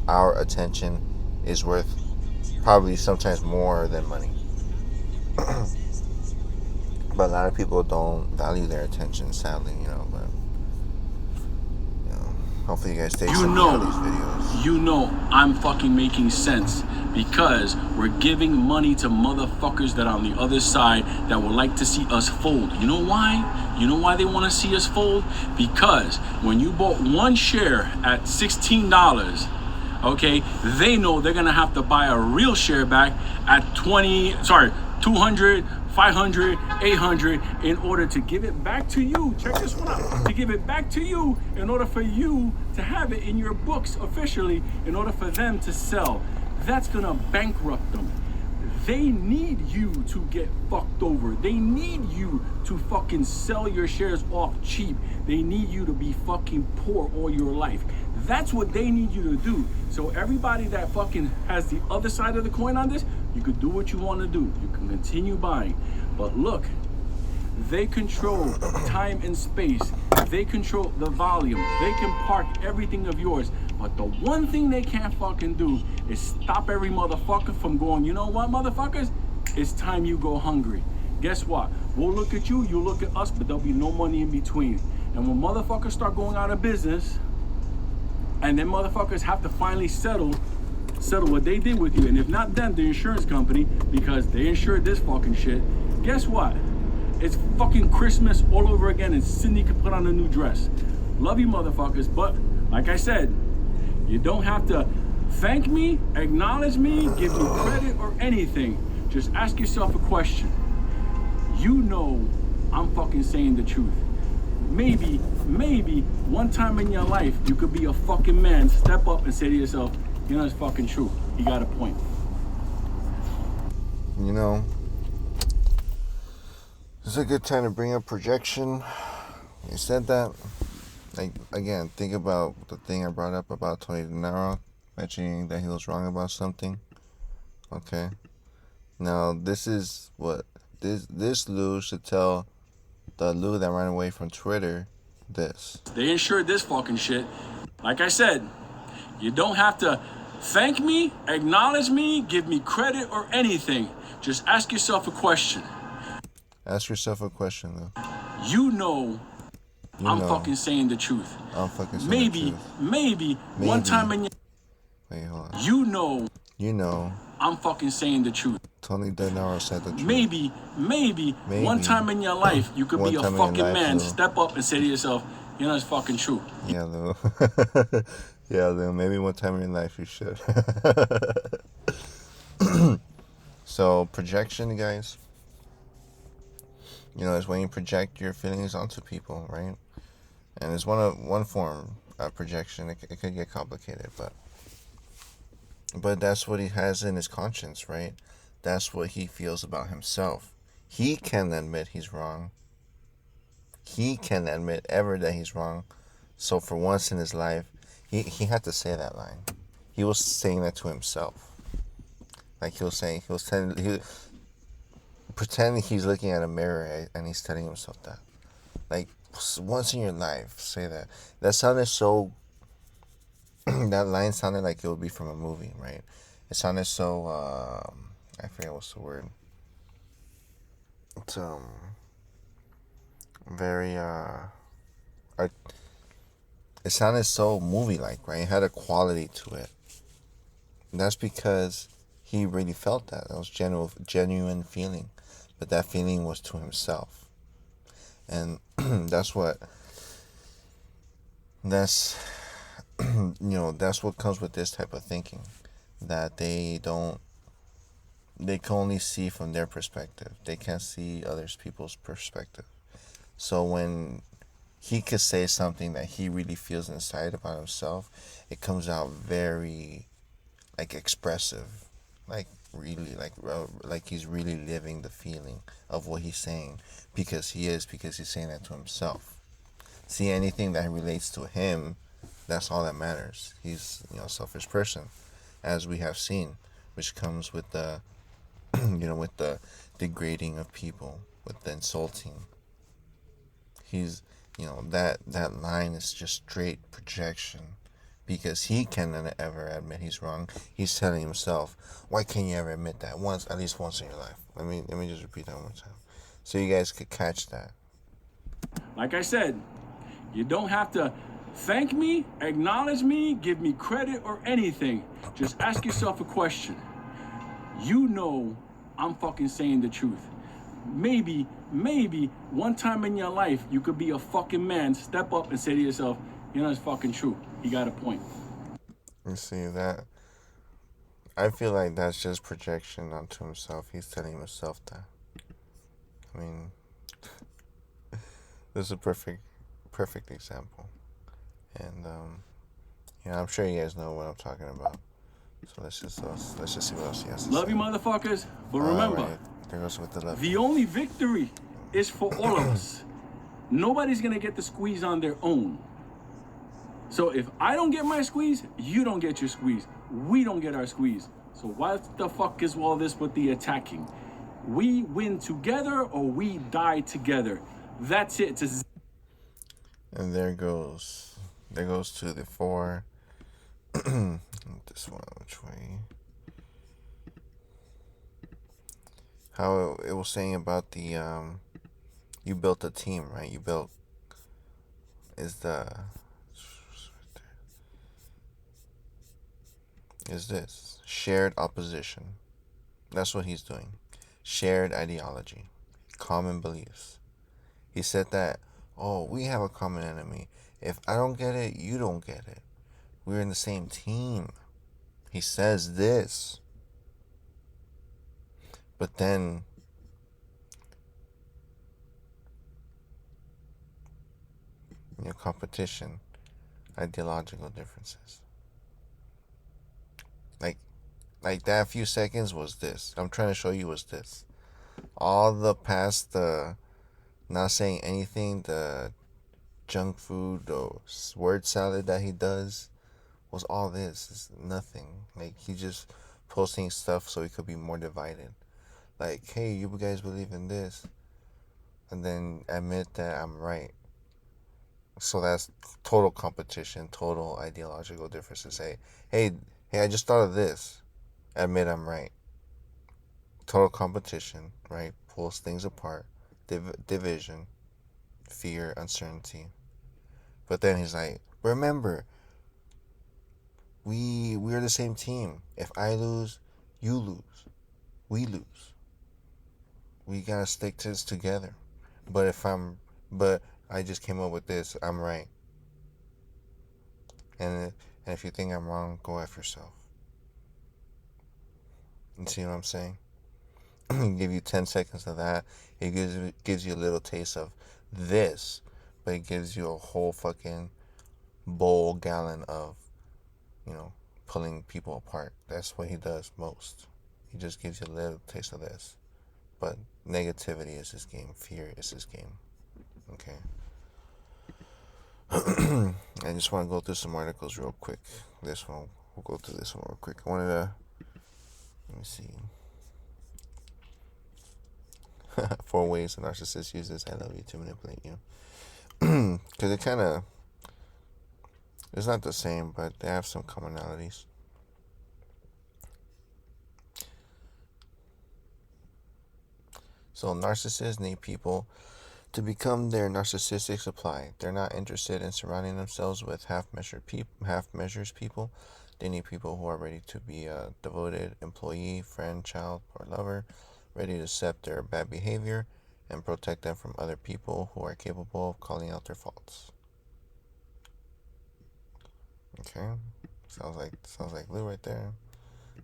A: Our attention is worth probably sometimes more than money. But a lot of people don't value their attention, sadly, but hopefully you guys take some of these videos.
B: I'm fucking making sense, because we're giving money to motherfuckers that are on the other side that would like to see us fold. You know why? You know why they want to see us fold? Because when you bought one share at $16, okay, they know they're gonna have to buy a real share back at 200, 500, 800 in order to give it back to you. Check this one out. To give it back to you in order for you to have it in your books officially, in order for them to sell. That's gonna bankrupt them. They need you to get fucked over. They need you to fucking sell your shares off cheap. They need you to be fucking poor all your life. That's what they need you to do. So everybody that fucking has the other side of the coin on this, you could do what you want to do. You can continue buying. But look, they control time and space. They control the volume. They can park everything of yours. But the one thing they can't fucking do is stop every motherfucker from going, you know what, motherfuckers? It's time you go hungry. Guess what? We'll look at you, you look at us, but there'll be no money in between. And when motherfuckers start going out of business, and then motherfuckers have to finally settle what they did with you. And if not them, the insurance company, because they insured this fucking shit. Guess what? It's fucking Christmas all over again, and Sydney can put on a new dress. Love you motherfuckers, but like I said, you don't have to thank me, acknowledge me, give me credit or anything. Just ask yourself a question. You know I'm fucking saying the truth. Maybe one time in your life you could be a fucking man, step up and say to yourself, it's fucking true. He got a point.
A: It's a good time to bring up projection. You said that. Like, again, think about the thing I brought up about Tony De Niro mentioning that he was wrong about something. Okay. Now, this is what this Lou should tell the Lou that ran away from Twitter this.
B: They insured this fucking shit. Like I said, you don't have to thank me, acknowledge me, give me credit or anything. Just ask yourself a question.
A: Ask yourself a question, though.
B: You know I'm
A: know
B: fucking saying the truth.
A: I'm fucking saying
B: Maybe,
A: the truth.
B: maybe one time in your
A: Wait, hold on.
B: you know I'm fucking saying the truth.
A: Tony De Niro said the truth.
B: Maybe one time in your life you could be a fucking man.
A: Lou.
B: Step up and say to yourself, you know it's fucking true.
A: Yeah, Lou. Yeah, Lou. Maybe one time in your life you should. So, projection, guys. You know, is when you project your feelings onto people, right? And it's one form of projection. It could get complicated, but that's what he has in his conscience, right? That's what he feels about himself. He can admit he's wrong. He can admit ever that he's wrong. So for once in his life, he had to say that line. He was saying that to himself. Like pretending he's looking at a mirror and he's telling himself that. Like, once in your life, say that. That sounded so. That line sounded like it would be from a movie, right? It sounded so. I forget what's the word. It's very it sounded so movie-like, right? It had a quality to it. And that's because he really felt that. That was genuine feeling. But that feeling was to himself. And that's what comes with this type of thinking. That they can only see from their perspective. They can't see others people's perspective. So when he could say something that he really feels inside about himself, it comes out very, like, expressive, like really, like he's really living the feeling of what he's saying, because he's saying that to himself. See, anything that relates to him, that's all that matters. He's, a selfish person, as we have seen, which comes with the with the degrading of people, with the insulting. He's, that line is just straight projection, because he can ever admit he's wrong. He's telling himself, why can't you ever admit that at least once in your life? Let me just repeat that one more time, so you guys could catch that.
B: Like I said, you don't have to thank me, acknowledge me, give me credit or anything. Just ask yourself a question. You know I'm fucking saying the truth. Maybe one time in your life you could be a fucking man. Step up and say to yourself, you know it's fucking true. He got a point.
A: You see that? I feel like that's just projection onto himself. He's telling himself that. I mean, this is a perfect example. And I'm sure you guys know what I'm talking about. So let's just see what else he has to
B: Love
A: say.
B: you, motherfuckers. But remember,
A: right. There goes with the love.
B: The only victory is for all of us. Nobody's gonna get the squeeze on their own. So if I don't get my squeeze, you don't get your squeeze. We don't get our squeeze. So what the fuck is all this with the attacking? We win together or we die together. That's it.
A: And there goes to the 4. This one, which way? How it was saying about the you built a team, right? Is this shared opposition? That's what he's doing. Shared ideology, common beliefs. He said that, we have a common enemy. If I don't get it, you don't get it. We're in the same team. He says this. But then competition, ideological differences. Like that few seconds was this. I'm trying to show you was this. All the past, not saying anything, the junk food or word salad that he does was all this. It's nothing. Like, he just posting stuff so he could be more divided. Like, hey, you guys believe in this, and then admit that I'm right. So that's total competition, total ideological differences. Hey, I just thought of this. Admit I'm right. Total competition, right? Pulls things apart. Division, fear, uncertainty. But then he's like, remember, we're the same team. If I lose, you lose. We lose. We gotta stick to this together. But but I just came up with this. I'm right. And if you think I'm wrong, go F yourself. You see what I'm saying? Give you 10 seconds of that. It gives you a little taste of this, but it gives you a whole fucking bowl gallon of, you know, pulling people apart. That's what he does most. He just gives you a little taste of this. But negativity is his game. Fear is his game. Okay. I just want to go through some articles real quick. We'll go through this one real quick. Let me see. 4 ways a narcissist uses "I love you" to manipulate you. Because it's not the same, but they have some commonalities. So narcissists need people to become their narcissistic supply. They're not interested in surrounding themselves with half-measures people. They need people who are ready to be a devoted employee, friend, child, or lover, ready to accept their bad behavior and protect them from other people who are capable of calling out their faults. Okay, sounds like Lou right there.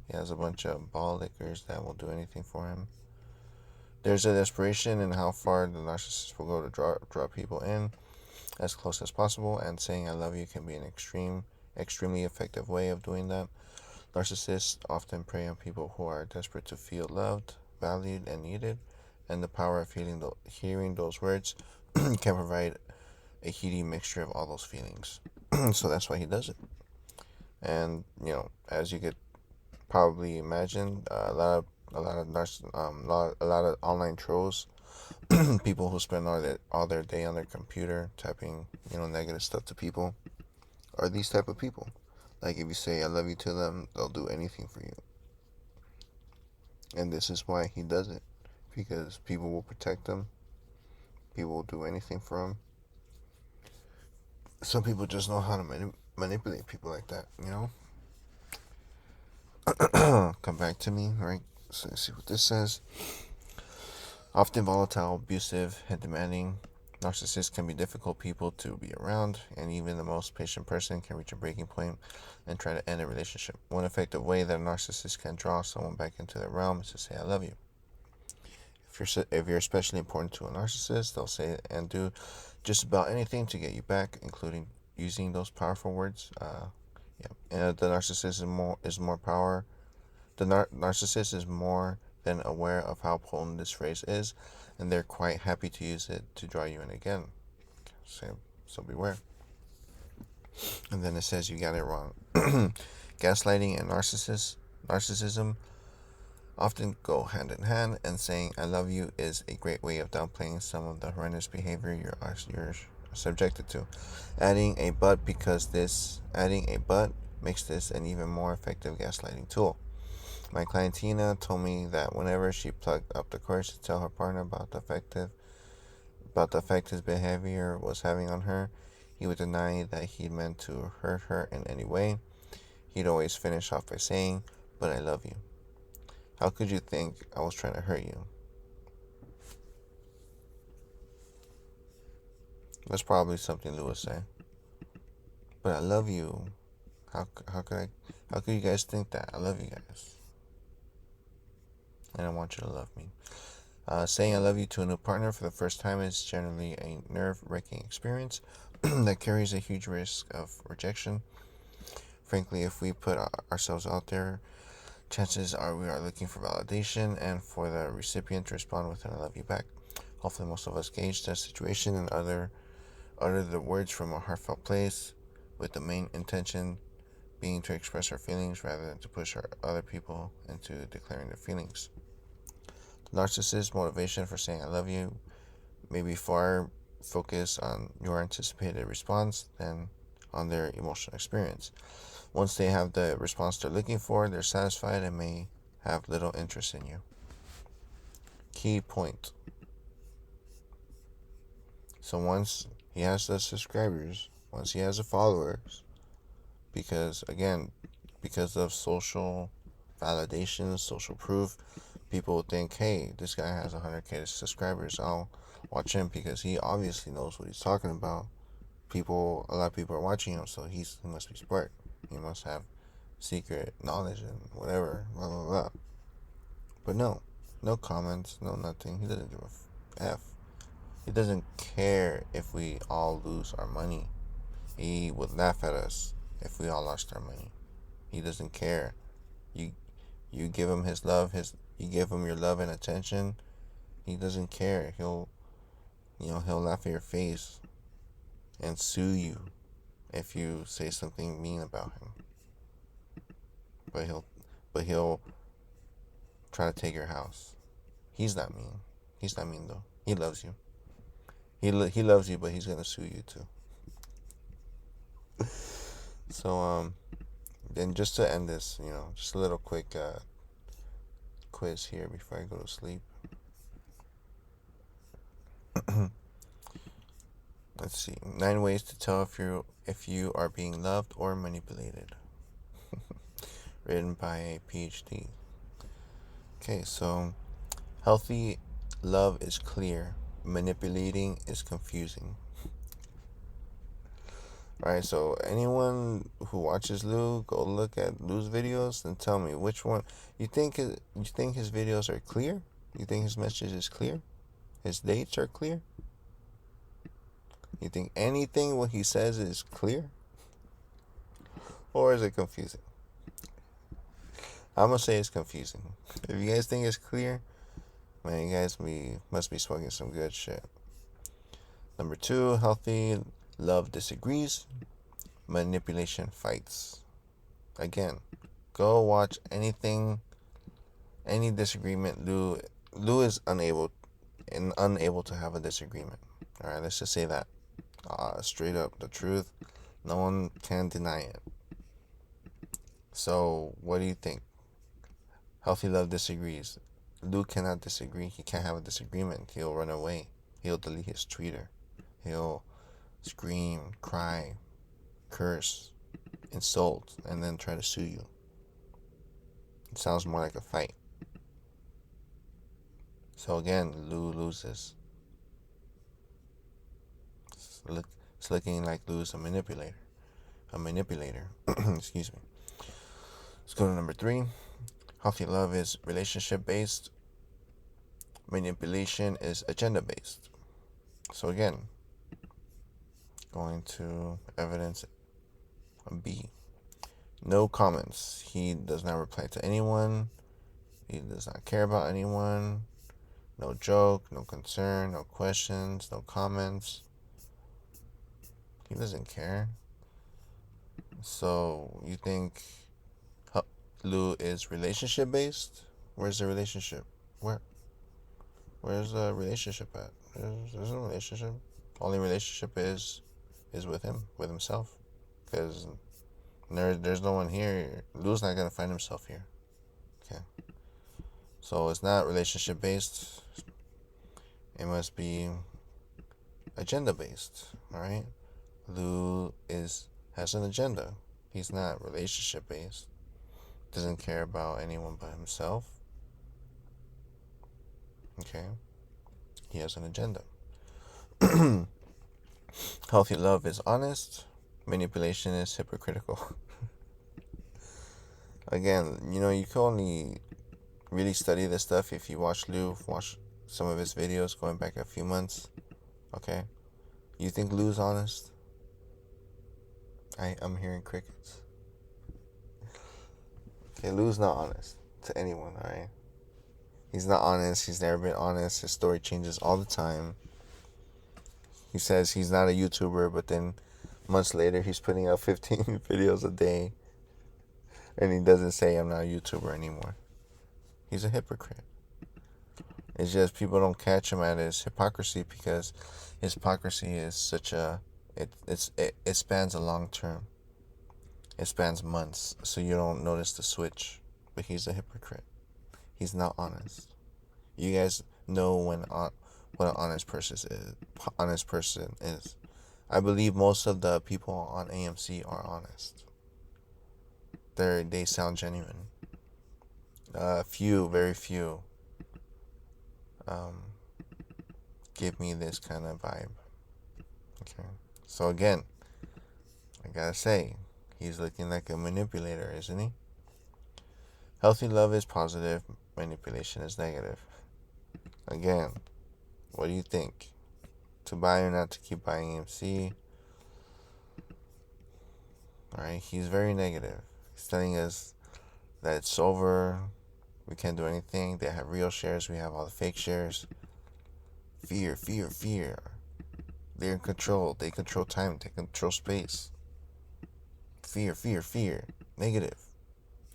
A: He has a bunch of ball lickers that will do anything for him. There's a desperation in how far the narcissist will go to draw people in as close as possible, and saying "I love you" can be an extremely effective way of doing that. Narcissists often prey on people who are desperate to feel loved, valued, and needed, and the power of hearing those words can provide a heady mixture of all those feelings. So that's why he does it. And as you could probably imagine, a lot of a lot of online trolls, people who spend all their day on their computer typing negative stuff to people, are these type of people. Like, if you say "I love you" to them, they'll do anything for you. And this is why he does it, because people will protect them. People will do anything for him. Some people just know how to manipulate people like that. Come back to me, right? So let's see what this says. Often volatile, abusive, and demanding, narcissists can be difficult people to be around, and even the most patient person can reach a breaking point and try to end a relationship. One effective way that a narcissist can draw someone back into their realm is to say "I love you." If you're especially important to a narcissist, they'll say and do just about anything to get you back, including using those powerful words. And the narcissist is more power. The narcissist is more than aware of how potent this phrase is, and they're quite happy to use it to draw you in again. So beware. And then it says you got it wrong. Gaslighting and narcissism often go hand in hand, and saying "I love you" is a great way of downplaying some of the horrendous behavior you're subjected to. Adding a but makes this an even more effective gaslighting tool. My client Tina told me that whenever she plucked up the courage to tell her partner about the effect his behavior was having on her, he would deny that he meant to hurt her in any way. He'd always finish off by saying, "But I love you. How could you think I was trying to hurt you?" That's probably something Lou would say. "But I love you. How could you guys think that? I love you guys. And I want you to love me." Saying "I love you" to a new partner for the first time is generally a nerve-wracking experience that carries a huge risk of rejection. Frankly, if we put ourselves out there, chances are we are looking for validation and for the recipient to respond with an "I love you" back. Hopefully most of us gauge the situation and other utter the words from a heartfelt place, with the main intention being to express our feelings rather than to push other people into declaring their feelings. The narcissist's motivation for saying I love you may be far focused on your anticipated response than on their emotional experience. Once they have the response they're looking for, they're satisfied and may have little interest in you. Key point. So once he has the subscribers, once he has the followers, because of social validation, social proof, people think, hey, this guy has 100K subscribers. I'll watch him because he obviously knows what he's talking about. A lot of people are watching him, so he must be smart. He must have secret knowledge and whatever, blah, blah, blah. But no comments, no nothing. He doesn't give a F. He doesn't care if we all lose our money. He would laugh at us if we all lost our money. He doesn't care. You give him his love, you give him your love and attention. He doesn't care. He'll laugh at your face and sue you if you say something mean about him. But he'll try to take your house. He's not mean. He's not mean though. He loves you. He loves you, but he's gonna sue you too. So then just to end this, just a little quick quiz here before I go to sleep. Let's see. 9 ways to tell if you are being loved or manipulated. Written by a PhD. Okay, so healthy love is clear. Manipulating is confusing. Alright, so anyone who watches Lou, go look at Lou's videos and tell me which one you think his videos are clear? You think his message is clear? His dates are clear? You think anything what he says is clear? Or is it confusing? I'm gonna say it's confusing. If you guys think it's clear, man, you guys must be smoking some good shit. Number 2, healthy love disagrees. Manipulation fights. Again, go watch any disagreement. Lou is unable to have a disagreement. All right, let's just say that. Straight up, the truth. No one can deny it. So, what do you think? Healthy love disagrees. Lou cannot disagree. He can't have a disagreement. He'll run away. He'll delete his Twitter. He'll scream, cry, curse, insult, and then try to sue you. It sounds more like a fight. So again, Lou loses. It's looking like Lou's a manipulator. Excuse me. Let's go to number 3. Healthy love is relationship-based. Manipulation is agenda-based. So again, going to evidence B. No comments. He does not reply to anyone. He does not care about anyone. No joke, no concern, no questions, no comments. He doesn't care. So you think Lou is relationship based? Where's the relationship? Where's the relationship at? There's no relationship. Only relationship is with him, with himself. Because there's no one here. Lou's not gonna find himself here. Okay. So it's not relationship based. It must be agenda based. Alright? Lou has an agenda. He's not relationship based. Doesn't care about anyone but himself. Okay? He has an agenda. Healthy love is honest. Manipulation is hypocritical. Again, you can only really study this stuff if you watch some of his videos going back a few months. Okay? You think Lou's honest? I'm hearing crickets. Okay, Lou's not honest to anyone, alright? He's not honest. He's never been honest. His story changes all the time. He says he's not a YouTuber, but then months later he's putting out 15 videos a day, and he doesn't say I'm not a YouTuber anymore. He's a hypocrite. It's just people don't catch him at his hypocrisy because his hypocrisy is such a it spans a long term. It spans months, so you don't notice the switch. But he's a hypocrite. He's not honest. You guys know what an honest person is. Honest person is. I believe most of the people on AMC are honest. They sound genuine. Very few, give me this kind of vibe. Okay, so again, I gotta say, he's looking like a manipulator, isn't he? Healthy love is positive, manipulation is negative. Again, what do you think? To buy or not to keep buying AMC? Alright, he's very negative. He's telling us that it's over, we can't do anything. They have real shares, we have all the fake shares. Fear, fear, fear. They're in control. They control time, they control space. Fear, fear, fear. Negative.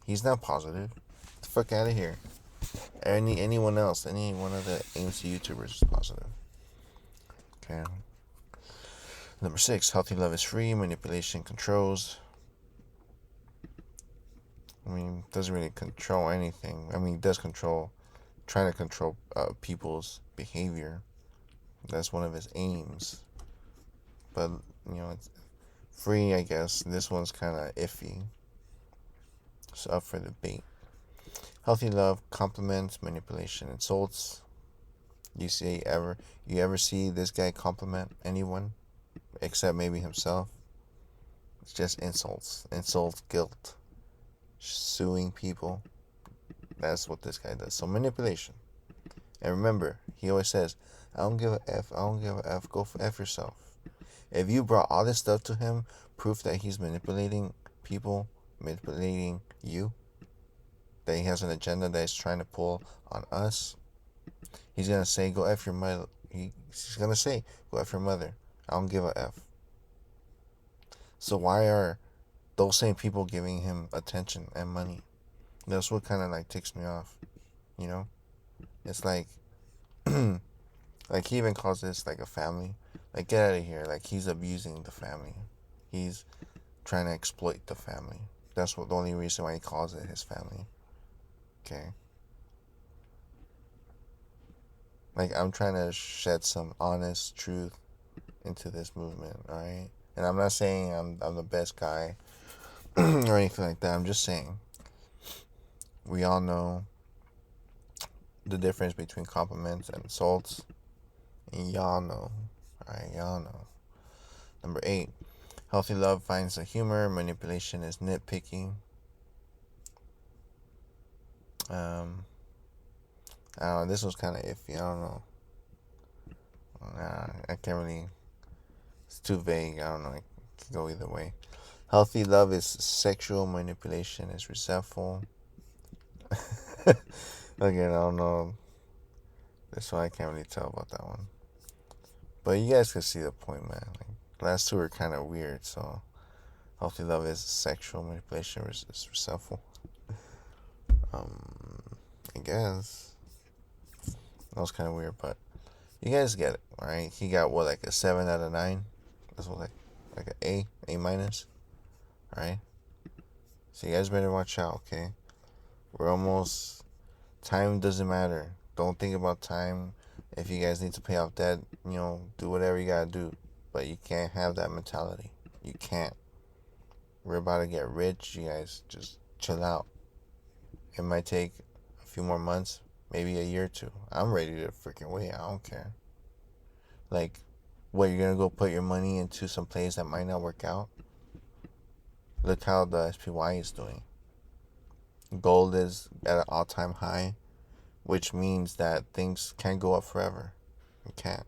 A: He's not positive. Get the fuck out of here. Anyone else, any one of the AMC YouTubers is positive. Okay. Number 6, healthy love is free, manipulation controls. I mean, doesn't really control anything. I mean, it does trying to control people's behavior. That's one of his aims. But, it's free, I guess. This one's kind of iffy. It's up for debate. Healthy love compliments, manipulation insults. You ever see this guy compliment anyone except maybe himself? It's just insults, guilt, suing people. That's what this guy does. So manipulation. And remember, he always says, I don't give a F, I don't give a F, go for F yourself. If you brought all this stuff to him, proof that he's manipulating people, manipulating you, that he has an agenda that he's trying to pull on us, he's going to say, go F your mother. He's going to say, go F your mother. I don't give a F. So why are those same people giving him attention and money? That's what kind of like ticks me off. It's like, like he even calls this like a family. Like, get out of here. Like, he's abusing the family. He's trying to exploit the family. That's the only reason why he calls it his family. Okay? Like, I'm trying to shed some honest truth into this movement, alright? And I'm not saying I'm the best guy or anything like that. I'm just saying we all know the difference between compliments and insults. And y'all know. Alright, y'all know. Number 8. Healthy love finds the humor. Manipulation is nitpicking. I don't know. This was kind of iffy. I don't know. I can't really. It's too vague. I don't know. It could go either way. Healthy love is sexual. Manipulation is resentful. Again, I don't know. This one I can't really tell about that one. But you guys can see the point, man. Like, last two are kind of weird. So, healthy love is sexual. Manipulation is resentful. I guess that was kind of weird, but you guys get it, right? He got what, like a 7 out of 9. That's what, like an A minus, right? So you guys better watch out, okay? We're almost. Time doesn't matter. Don't think about time. If you guys need to pay off debt, do whatever you gotta do. But you can't have that mentality. You can't. We're about to get rich. You guys just chill out. It might take a few more months, maybe a year or two. I'm ready to freaking wait. I don't care. Like, what, you're gonna go put your money into some place that might not work out? Look how the SPY is doing. Gold is at an all-time high, which means that things can't go up forever. It can't.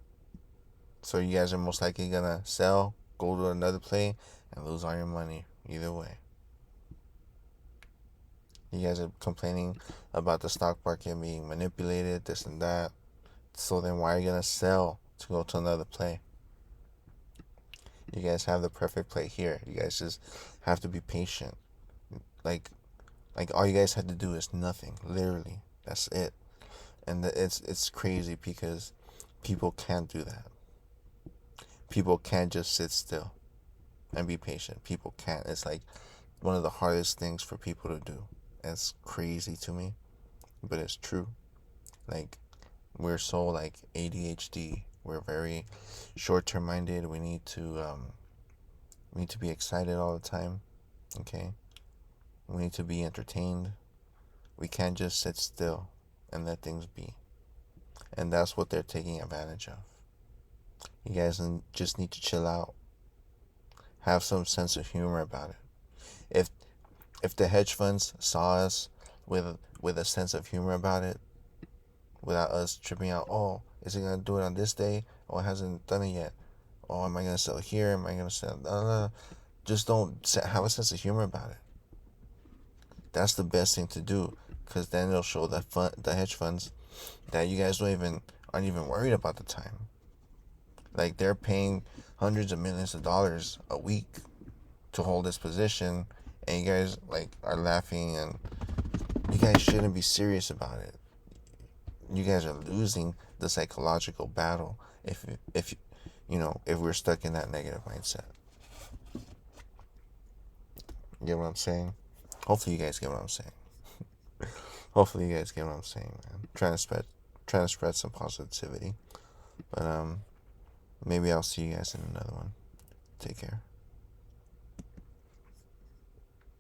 A: So you guys are most likely gonna sell, go to another play, and lose all your money either way. You guys are complaining about the stock market being manipulated, this and that. So then why are you gonna sell to go to another play? You guys have the perfect play here. You guys just have to be patient. Like, all you guys had to do is nothing. Literally, that's it. And it's crazy because people can't do that. People can't just sit still and be patient. People can't. It's like one of the hardest things for people to do. It's crazy to me, but it's true. Like, we're so like ADHD. We're very short-term minded. We need to be excited all the time. Okay, we need to be entertained. We can't just sit still and let things be. And that's what they're taking advantage of. You guys just need to chill out. Have some sense of humor about it. If if the hedge funds saw us with a sense of humor about it, without us tripping out, oh, is it gonna do it on this day? Oh, it hasn't done it yet. Oh, am I gonna sell here? Am I gonna sell? Just don't have a sense of humor about it. That's the best thing to do, because then it'll show the hedge funds that you guys aren't even worried about the time. Like, they're paying hundreds of millions of dollars a week to hold this position, and you guys like are laughing, and you guys shouldn't be serious about it. You guys are losing the psychological battle if if we're stuck in that negative mindset. You get what I'm saying? Hopefully you guys get what I'm saying. Hopefully you guys get what I'm saying, man. Trying to spread some positivity. But maybe I'll see you guys in another one. Take care.